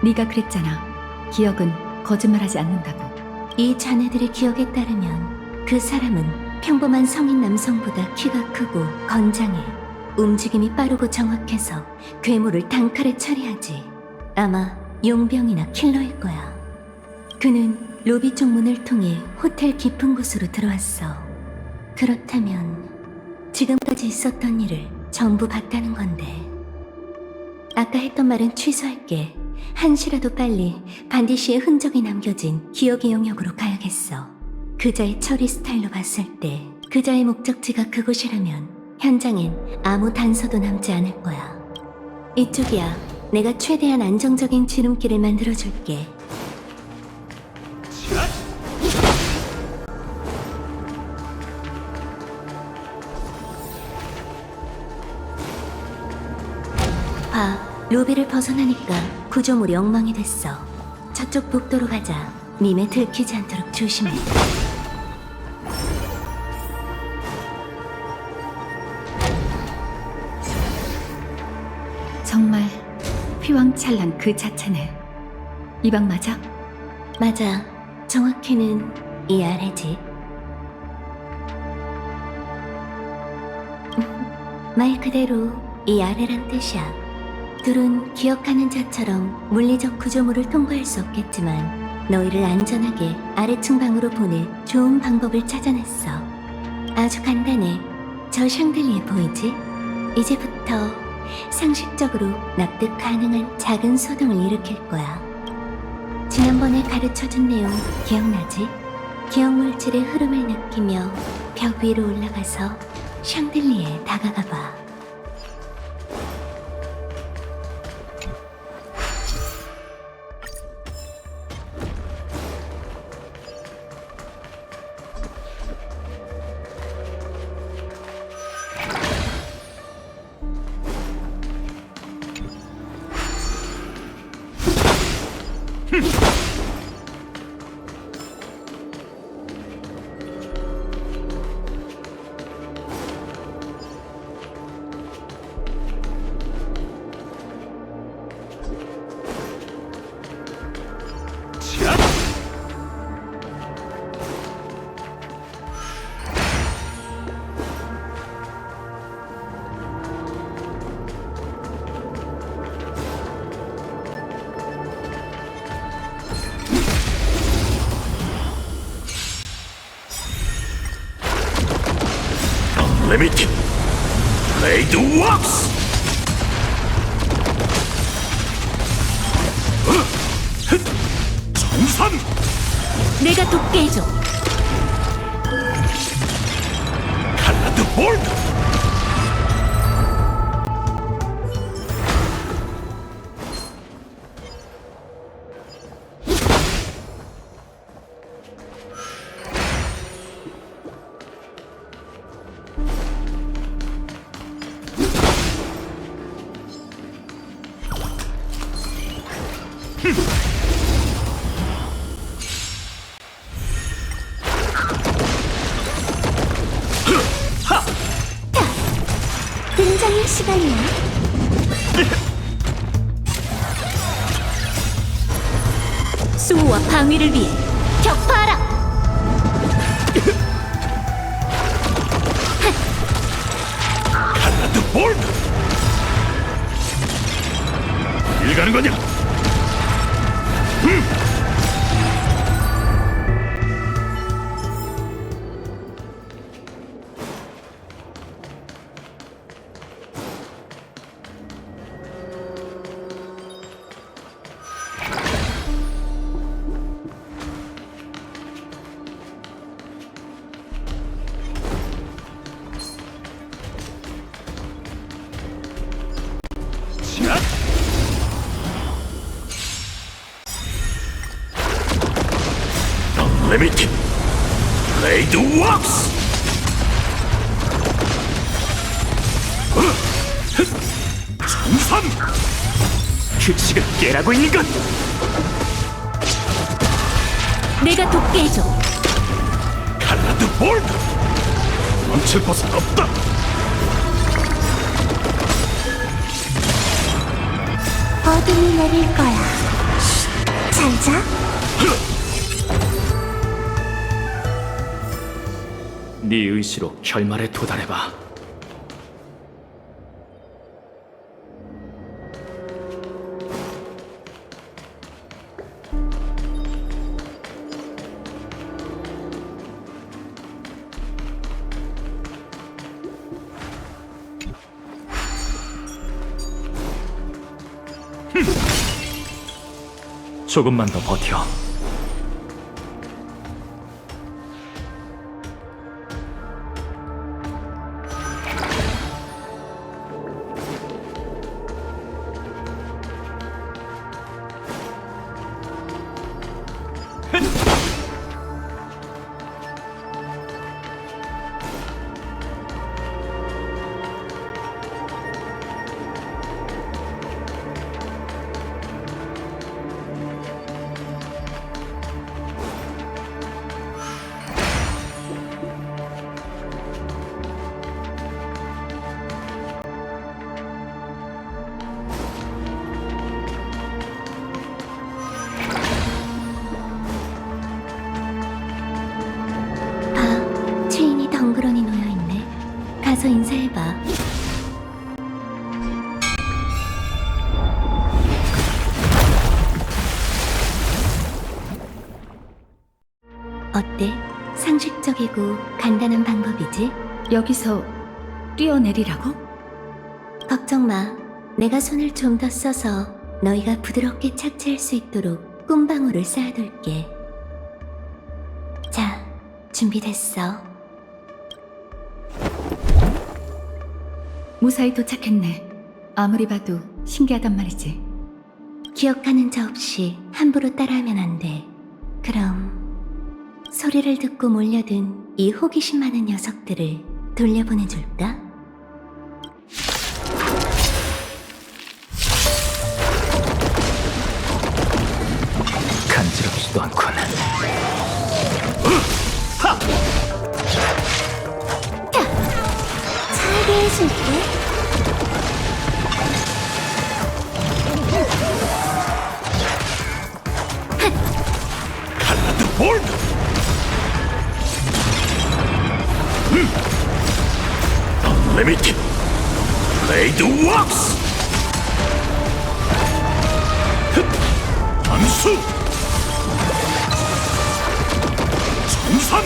네가 그랬잖아. 기억은 거짓말하지 않는다고. 이 자네들의 기억에 따르면 그 사람은 평범한 성인 남성보다 키가 크고 건장해. 움직임이 빠르고 정확해서 괴물을 단칼에 처리하지. 아마 용병이나 킬러일 거야. 그는 로비 쪽 문을 통해 호텔 깊은 곳으로 들어왔어. 그렇다면 지금까지 있었던 일을 전부 봤다는 건데. 아까 했던 말은 취소할게. 한시라도 빨리 반디시의 흔적이 남겨진 기억의 영역으로 가야겠어. 그자의 처리 스타일로 봤을 때 그자의 목적지가 그곳이라면 현장엔 아무 단서도 남지 않을 거야. 이쪽이야. 내가 최대한 안정적인 지름길을 만들어줄게. 봐, 로비를 벗어나니까 구조물이 엉망이 됐어. 저쪽 복도로 가자. 밈에 들키지 않도록 조심해. 정말 휘황찬란 그 자체네. 이 방 맞아? 맞아. 정확히는 이 아래지. 말 그대로 이 아래란 뜻이야. 둘은 기억하는 자처럼 물리적 구조물을 통과할 수 없겠지만 너희를 안전하게 아래층 방으로 보낼 좋은 방법을 찾아냈어. 아주 간단해. 저 샹들리에 보이지? 이제부터 상식적으로 납득 가능한 작은 소동을 일으킬 거야. 지난번에 가르쳐준 내용 기억나지? 기억물질의 흐름을 느끼며 벽 위로 올라가서 샹들리에 다가가 봐. Unlimited Blade Works! 정산! 내가 돕게 해줘. 칼라드 볼드! 등장의 시간이야. 수호와 방위를 위해 격파하라. 칼라드 볼드! 어딜 가는 거냐? Unlimited Blade Works! 정산! 규칙을 깨라고 있는 것! 내가 돕게 해줘. 칼라드 볼드! 멈출 곳은 없다! 어둠이 내릴 거야. 잘 자. 네 의지로 결말에 도달해봐. 조금만 더 버텨. 체인이 덩그러니 놓여있네. 가서 인사해봐. 어때? 상식적이고 간단한 방법이지? 여기서 뛰어내리라고? 걱정 마. 내가 손을 좀 더 써서 너희가 부드럽게 착지할 수 있도록 꿈방울을 쌓아둘게. 자, 준비됐어. 무사히 도착했네. 아무리 봐도 신기하단 말이지. 기억하는 자 없이 함부로 따라하면 안 돼. 그럼 소리를 듣고 몰려든 이 호기심 많은 녀석들을 돌려보내줄까? 간지럽지도 않군. 살게 해줄게. 칼라드 볼드. 언리미티드 블레이드 왁스. 단수. 정산.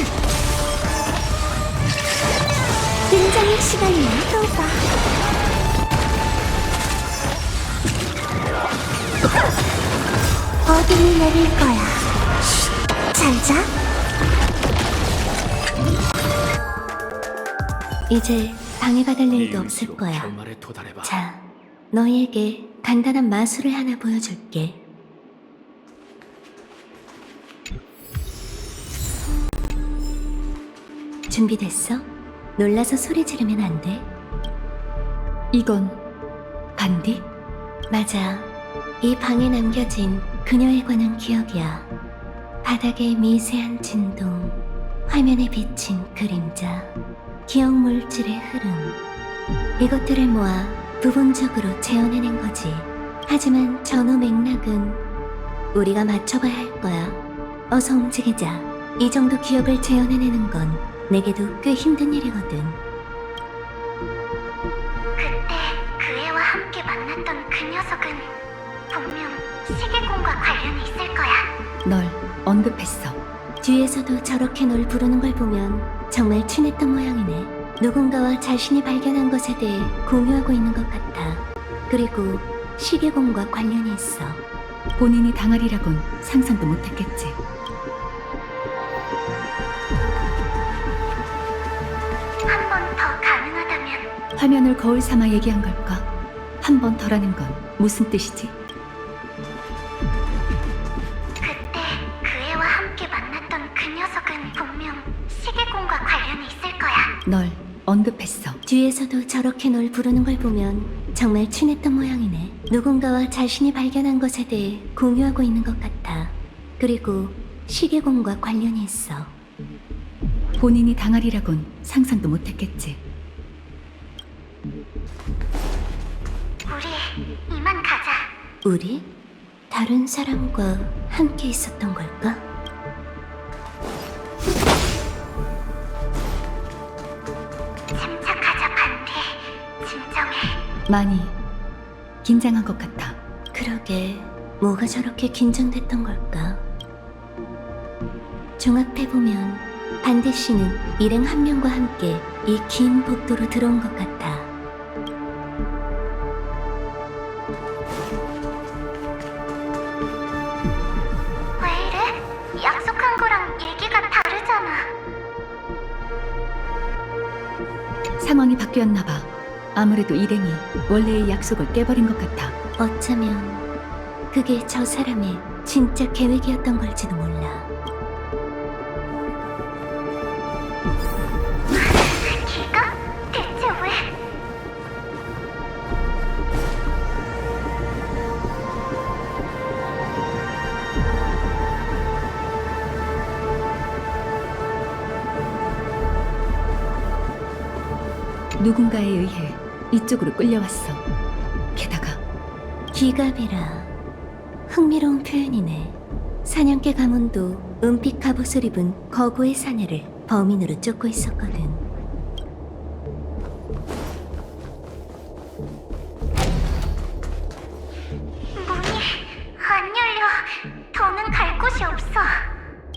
굉장히 시간이야, 또봐. 어둠이 내릴 거야. 잘 자. 이제 방해받을 네 일도 없을 의지로 거야. 결말에 도달해봐. 자, 너희에게 간단한 마술을 하나 보여줄게. 준비됐어? 놀라서 소리 지르면 안 돼. 이건 반디? 맞아. 이 방에 남겨진 그녀에 관한 기억이야. 바닥의 미세한 진동, 화면에 비친 그림자, 기억 물질의 흐름. 이것들을 모아 부분적으로 재현해낸 거지. 하지만 전후 맥락은 우리가 맞춰봐야 할 거야. 어서 움직이자. 이 정도 기억을 재현해내는 건 내게도 꽤 힘든 일이거든. 그때 그 애와 함께 만났던 그 녀석은 분명 시계공과 관련이 있을 거야. 널 언급했어. 뒤에서도 저렇게 널 부르는 걸 보면 정말 친했던 모양이네. 누군가와 자신이 발견한 것에 대해 공유하고 있는 것 같아. 그리고 시계공과 관련이 있어. 본인이 당하리라곤 상상도 못했겠지. 한 번 더 가능하다면 화면을 거울 삼아 얘기한 걸까? 한 번 더라는 건 무슨 뜻이지? 그때 그 애와 함께 만났던 그 녀석은 분명 시계공과 관련이 있을 거야. 널 언급했어. 뒤에서도 저렇게 널 부르는 걸 보면 정말 친했던 모양이네. 누군가와 자신이 발견한 것에 대해 공유하고 있는 것 같아. 그리고 시계공과 관련이 있어. 본인이 당하리라곤 상상도 못했겠지. 우리 이만 가자. 우리? 다른 사람과 함께 있었던 걸까? 침착하자, 반디. 진정해. 많이 긴장한 것 같아. 그러게, 뭐가 저렇게 긴장됐던 걸까? 종합해보면 반대 씨는 일행 한 명과 함께 이 긴 복도로 들어온 것 같아. 왜 이래? 약속한 거랑 얘기가 다르잖아. 상황이 바뀌었나 봐. 아무래도 일행이 원래의 약속을 깨버린 것 같아. 어쩌면 그게 저 사람의 진짜 계획이었던 걸지도 몰라. 기가? 대체 왜? 누군가에 의해 이쪽으로 끌려왔어. 게다가 기갑이라 흥미로운 표현이네. 사냥개 가문도 은빛 갑옷을 입은 거구의 사내를 범인으로 쫓고 있었거든. 문이 안 열려. 더는 갈 곳이 없어.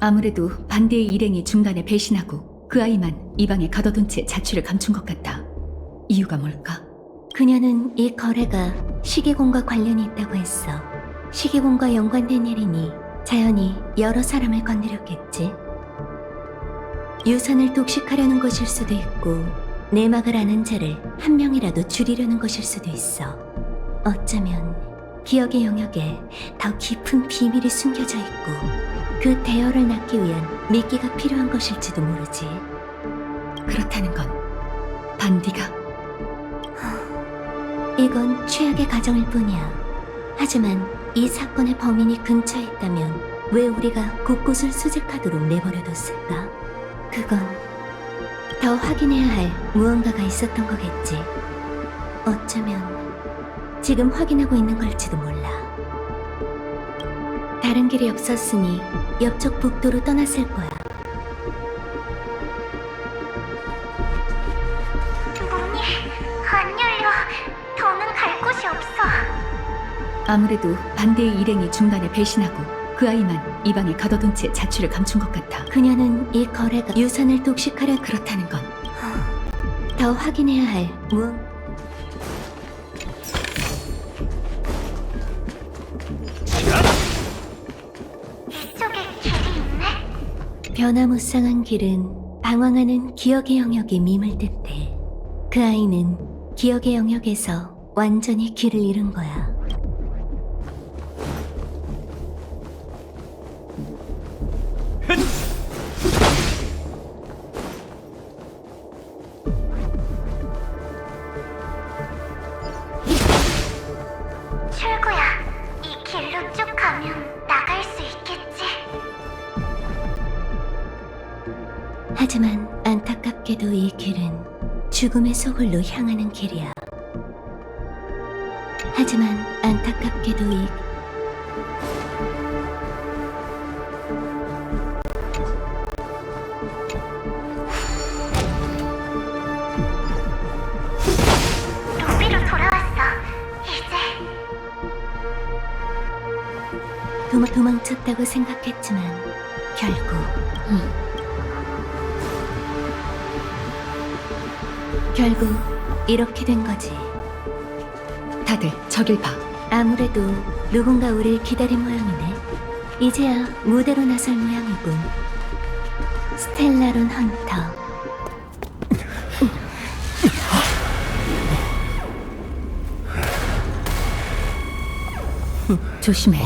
아무래도 반대의 일행이 중간에 배신하고 그 아이만 이 방에 가둬둔 채 자취를 감춘 것 같아. 이유가 뭘까? 그녀는 이 거래가 시계공과 관련이 있다고 했어. 시계공과 연관된 일이니 자연히 여러 사람을 건드렸겠지. 유산을 독식하려는 것일 수도 있고 내막을 아는 자를 한 명이라도 줄이려는 것일 수도 있어. 어쩌면 기억의 영역에 더 깊은 비밀이 숨겨져 있고 그 대열을 낳기 위한 미끼가 필요한 것일지도 모르지. 그렇다는 건 반디가 이건 최악의 가정일 뿐이야. 하지만 이 사건의 범인이 근처에 있다면 왜 우리가 곳곳을 수색하도록 내버려뒀을까? 그건 더 확인해야 할 무언가가 있었던 거겠지. 어쩌면 지금 확인하고 있는 걸지도 몰라. 다른 길이 없었으니 옆쪽 복도로 떠났을 거야. 문이 안 열려. 더는 갈 곳이 없어. 아무래도 반디의 일행이 중간에 배신하고 그 아이만 이 방에 가둬둔 채 자취를 감춘 것 같아. 그녀는 이 거래가 유산을 독식하려 그렇다는 건 더 확인해야 할 무언 이쪽에 길이 있네. 변화무쌍한 길은 방황하는 기억의 영역에 밈을 뜻해. 그 아이는 기억의 영역에서 완전히 길을 잃은 거야. 출구야. 이 길로 쭉 가면 나갈 수 있겠지. 하지만 안타깝게도 이 길은 죽음의 소굴로 향하는 길이야. 하지만 안타깝게도 이 로비로 돌아왔어. 이제 도망쳤다고 생각했지만 결국 이렇게 된 거지. 다들 저길 봐. 아무래도 누군가 우릴 기다린 모양이네. 이제야 무대로 나설 모양이군. 스텔라론 헌터. 조심해.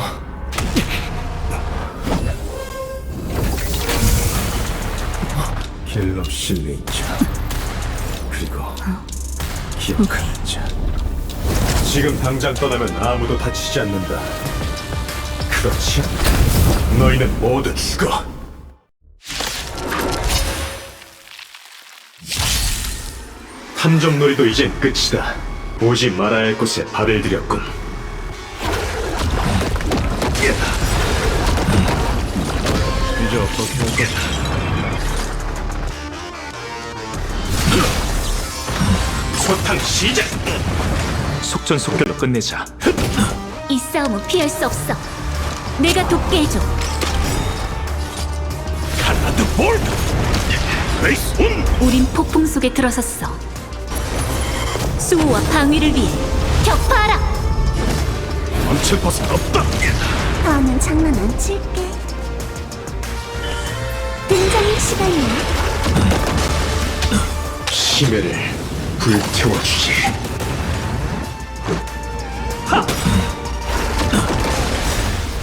힐럽 실레이저 그리고 기억하는 자. 지금 당장 떠나면 아무도 다치지 않는다. 그렇지 않다. 너희는 모두 죽어. 탐정놀이도 이젠 끝이다. 오지 말아야 할 곳에 발을 들였군. 이제 어떻게 할 거야? 소탕 시작! 속전속결로 끝내자. 이 싸움은 피할 수 없어. 내가 돕게 해줘. 칼라드 볼! 레이스 온! 우린 폭풍 속에 들어섰어. 수호와 방위를 위해 격파하라. 멈출 곳은 없다! 다음엔 장난 안 칠게. 등장의 시간이야. 심해를 불태워주지.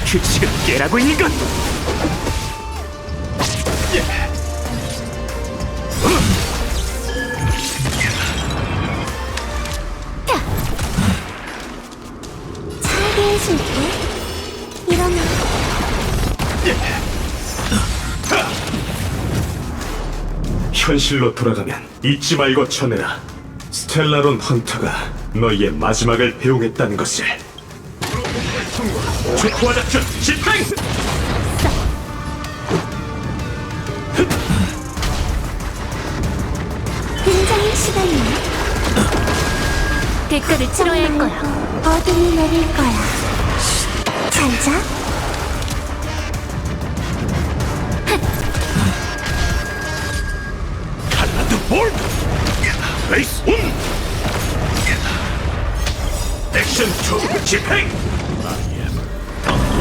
규칙을 깨라고 있는 것! 차게 해줄게. 이러면 현실로 돌아가면 잊지 말고 전해라. 스텔라론 헌터가 너희의 마지막을 배웅했다는 것을. 촉구와 작전 실행! 등장의 시간이야. 대가를 치러야 할 거야. 어둠이 내릴 거야. 잘 자. 칼라드 볼! 레이스 온! 액션 2 집행!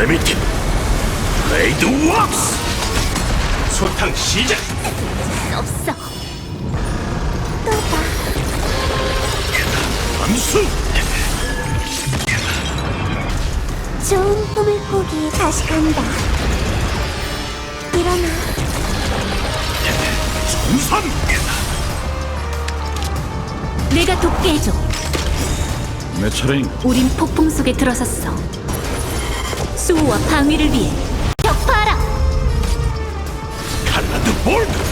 리미티드 레이드 왁스! 소탕 시작! 없어. 또 봐. 암수! 좋은 꿈을 꾸기 다시 간다. 일어나. 정산! 내가 돕게 해줘. 매처링 우린 폭풍 속에 들어섰어. 수호와 방위를 위해 격파하라. 칼라드 볼드!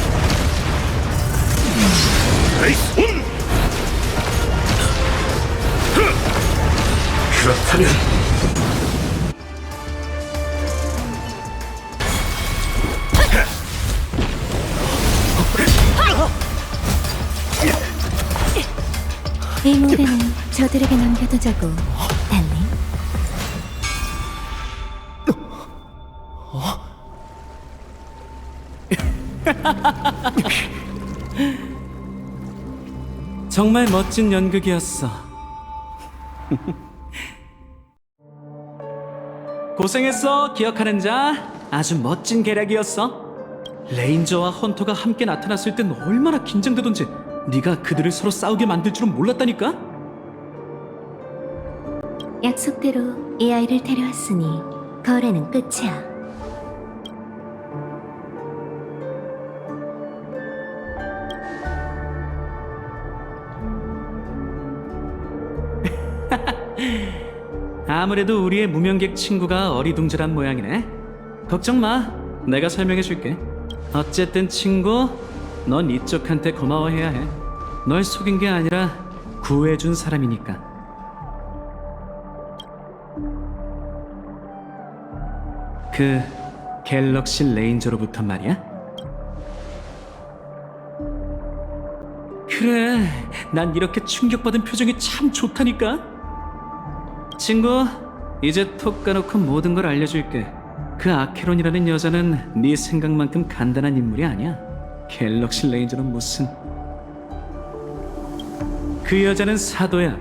레이스 온! 그렇다면 이 무대는 저들에게 남겨두자고, 달링. 정말 멋진 연극이었어. 고생했어, 기억하는 자. 아주 멋진 계략이었어. 레인저와 헌터가 함께 나타났을 땐 얼마나 긴장되던지 네가 그들을 서로 싸우게 만들 줄은 몰랐다니까? 약속대로 이 아이를 데려왔으니 거래는 끝이야. 아무래도 우리의 무명객 친구가 어리둥절한 모양이네. 걱정 마, 내가 설명해줄게. 어쨌든 친구, 넌 이쪽한테 고마워해야 해. 널 속인 게 아니라 구해준 사람이니까. 그 갤럭시 레인저로부터 말이야? 그래, 난 이렇게 충격받은 표정이 참 좋다니까. 친구, 이제 톡 까놓고 모든 걸 알려줄게. 그 아케론이라는 여자는 네 생각만큼 간단한 인물이 아니야. 갤럭시 레인저는 무슨... 그 여자는 사도야.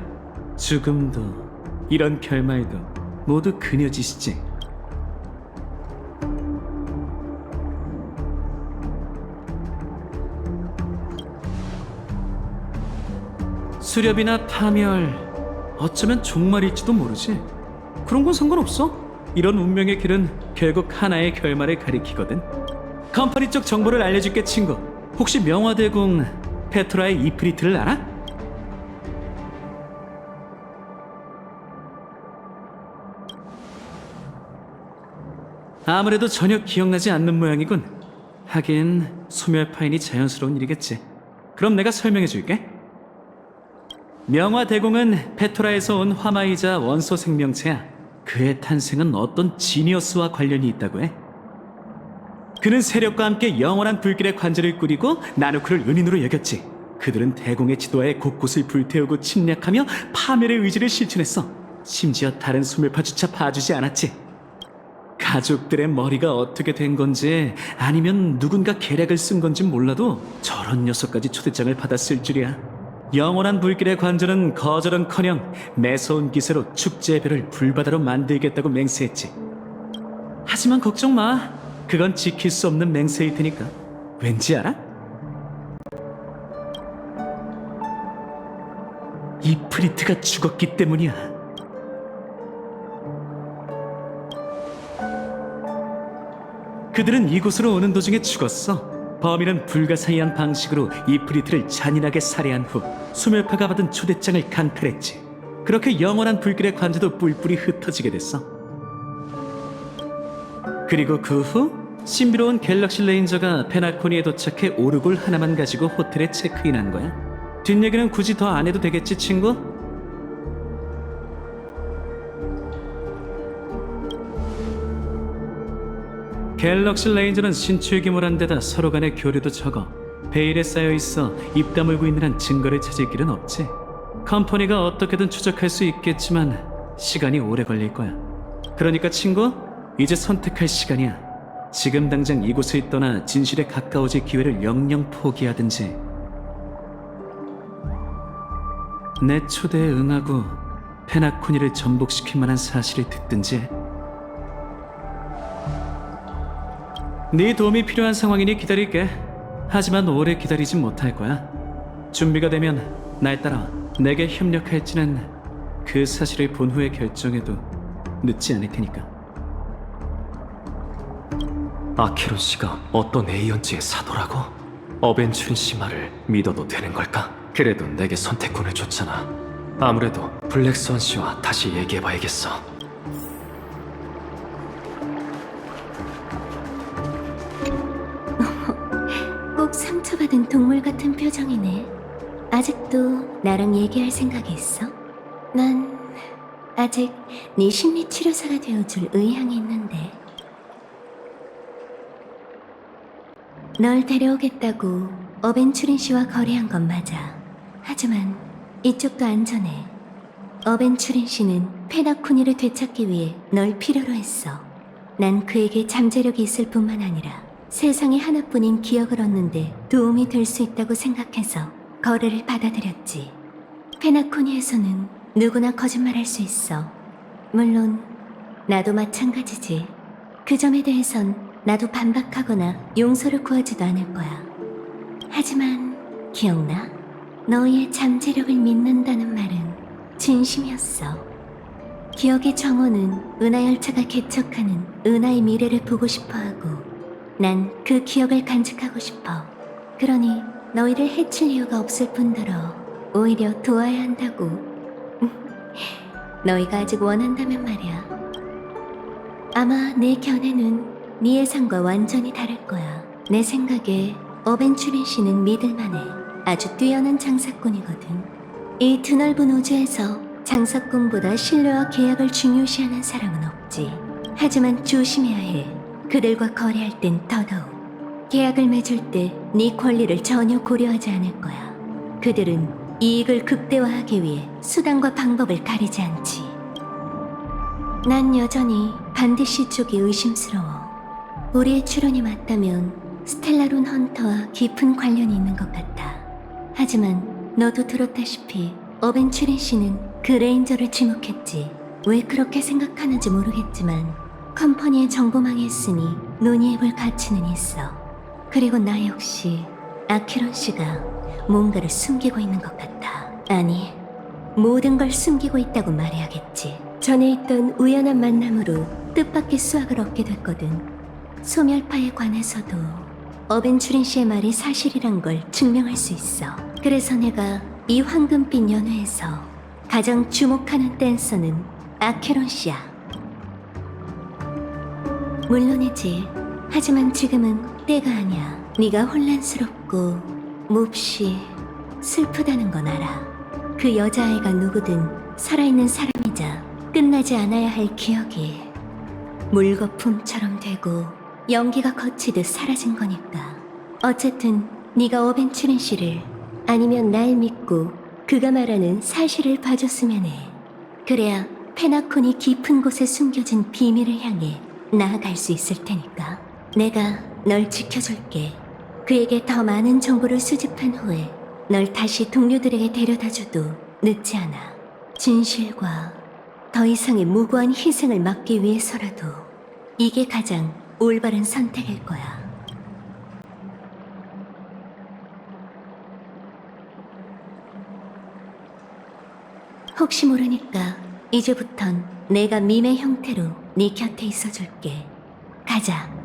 죽음도 이런 결말도 모두 그녀 짓이지. 수렵이나 파멸, 어쩌면 종말일지도 모르지. 그런 건 상관없어. 이런 운명의 길은 결국 하나의 결말을 가리키거든. 컴퍼니 쪽 정보를 알려줄게, 친구. 혹시 명화대공 페트라의 이프리트를 알아? 아무래도 전혀 기억나지 않는 모양이군. 하긴 소멸파인이 자연스러운 일이겠지. 그럼 내가 설명해줄게. 명화대공은 페토라에서 온 화마이자 원소 생명체야. 그의 탄생은 어떤 지니어스와 관련이 있다고 해. 그는 세력과 함께 영원한 불길의 관절을 꾸리고 나누크를 은인으로 여겼지. 그들은 대공의 지도하에 곳곳을 불태우고 침략하며 파멸의 의지를 실천했어. 심지어 다른 소멸파조차 봐주지 않았지. 가족들의 머리가 어떻게 된 건지 아니면 누군가 계략을 쓴 건지 몰라도 저런 녀석까지 초대장을 받았을 줄이야. 영원한 불길의 관절은 거절은커녕 매서운 기세로 축제의 별을 불바다로 만들겠다고 맹세했지. 하지만 걱정 마. 그건 지킬 수 없는 맹세일 테니까. 왠지 알아? 이프리트가 죽었기 때문이야. 그들은 이곳으로 오는 도중에 죽었어. 범인은 불가사의한 방식으로 이프리트를 잔인하게 살해한 후 소멸파가 받은 초대장을 강탈했지. 그렇게 영원한 불길의 관자도 뿔뿔이 흩어지게 됐어. 그리고 그 후 신비로운 갤럭시 레인저가 페나코니에 도착해 오르골 하나만 가지고 호텔에 체크인한 거야. 뒷얘기는 굳이 더 안 해도 되겠지, 친구? 갤럭시 레인저는 신출귀몰한 데다 서로 간의 교류도 적어. 베일에 쌓여 있어 입 다물고 있는 한 증거를 찾을 길은 없지. 컴퍼니가 어떻게든 추적할 수 있겠지만 시간이 오래 걸릴 거야. 그러니까 친구, 이제 선택할 시간이야. 지금 당장 이곳을 떠나 진실에 가까워질 기회를 영영 포기하든지, 내 초대에 응하고 페나코니를 전복시킬 만한 사실을 듣든지 해. 네 도움이 필요한 상황이니 기다릴게. 하지만 오래 기다리진 못할 거야. 준비가 되면 날 따라 내게 협력할지는 그 사실을 본 후에 결정해도 늦지 않을 테니까. 아케론 씨가 어떤 A연지의 사도라고? 어벤츄린 씨 말을 믿어도 되는 걸까? 그래도 내게 선택권을 줬잖아. 아무래도 블랙스완 씨와 다시 얘기해봐야겠어. 꼭 상처받은 동물 같은 표정이네. 아직도 나랑 얘기할 생각이 있어? 난 아직 네 심리치료사가 되어줄 의향이 있는데. 널 데려오겠다고 어벤츄린 씨와 거래한 건 맞아. 하지만 이쪽도 안전해. 어벤츄린 씨는 페나코니를 되찾기 위해 널 필요로 했어. 난 그에게 잠재력이 있을 뿐만 아니라 세상에 하나뿐인 기억을 얻는데 도움이 될 수 있다고 생각해서 거래를 받아들였지. 페나코니에서는 누구나 거짓말할 수 있어. 물론 나도 마찬가지지. 그 점에 대해선 나도 반박하거나 용서를 구하지도 않을 거야. 하지만 기억나? 너의 잠재력을 믿는다는 말은 진심이었어. 기억의 정원은 은하열차가 개척하는 은하의 미래를 보고 싶어하고 난 그 기억을 간직하고 싶어. 그러니 너희를 해칠 이유가 없을 뿐더러 오히려 도와야 한다고. 너희가 아직 원한다면 말이야. 아마 내 견해는 네 예상과 완전히 다를 거야. 내 생각에 어벤츄린 씨는 믿을만해. 아주 뛰어난 장사꾼이거든. 이 드넓은 우주에서 장사꾼보다 신뢰와 계약을 중요시하는 사람은 없지. 하지만 조심해야 해. 그들과 거래할 땐 더더욱. 계약을 맺을 때 네 권리를 전혀 고려하지 않을 거야. 그들은 이익을 극대화하기 위해 수단과 방법을 가리지 않지. 난 여전히 반드시 쪽이 의심스러워. 우리의 추론이 맞다면 스텔라론 헌터와 깊은 관련이 있는 것 같아. 하지만 너도 들었다시피 어벤츄린 씨는 그 레인저를 지목했지. 왜 그렇게 생각하는지 모르겠지만 컴퍼니의 정보망에 있으니 논의해볼 가치는 있어. 그리고 나 역시 아케론 씨가 뭔가를 숨기고 있는 것 같아. 아니, 모든 걸 숨기고 있다고 말해야겠지. 전에 있던 우연한 만남으로 뜻밖의 수확을 얻게 됐거든. 소멸파에 관해서도 어벤츄린 씨의 말이 사실이란 걸 증명할 수 있어. 그래서 내가 이 황금빛 연회에서 가장 주목하는 댄서는 아케론 씨야. 물론이지. 하지만 지금은 때가 아니야. 네가 혼란스럽고 몹시 슬프다는 건 알아. 그 여자아이가 누구든 살아있는 사람이자 끝나지 않아야 할 기억이 물거품처럼 되고 연기가 거치듯 사라진 거니까. 어쨌든 네가 어벤츄린 씨를 아니면 날 믿고 그가 말하는 사실을 봐줬으면 해. 그래야 페나콘이 깊은 곳에 숨겨진 비밀을 향해 나아갈 수 있을 테니까. 내가 널 지켜줄게. 그에게 더 많은 정보를 수집한 후에 널 다시 동료들에게 데려다줘도 늦지 않아. 진실과 더 이상의 무고한 희생을 막기 위해서라도 이게 가장 올바른 선택일 거야. 혹시 모르니까 이제부턴 내가 밈의 형태로 네 곁에 있어줄게. 가자.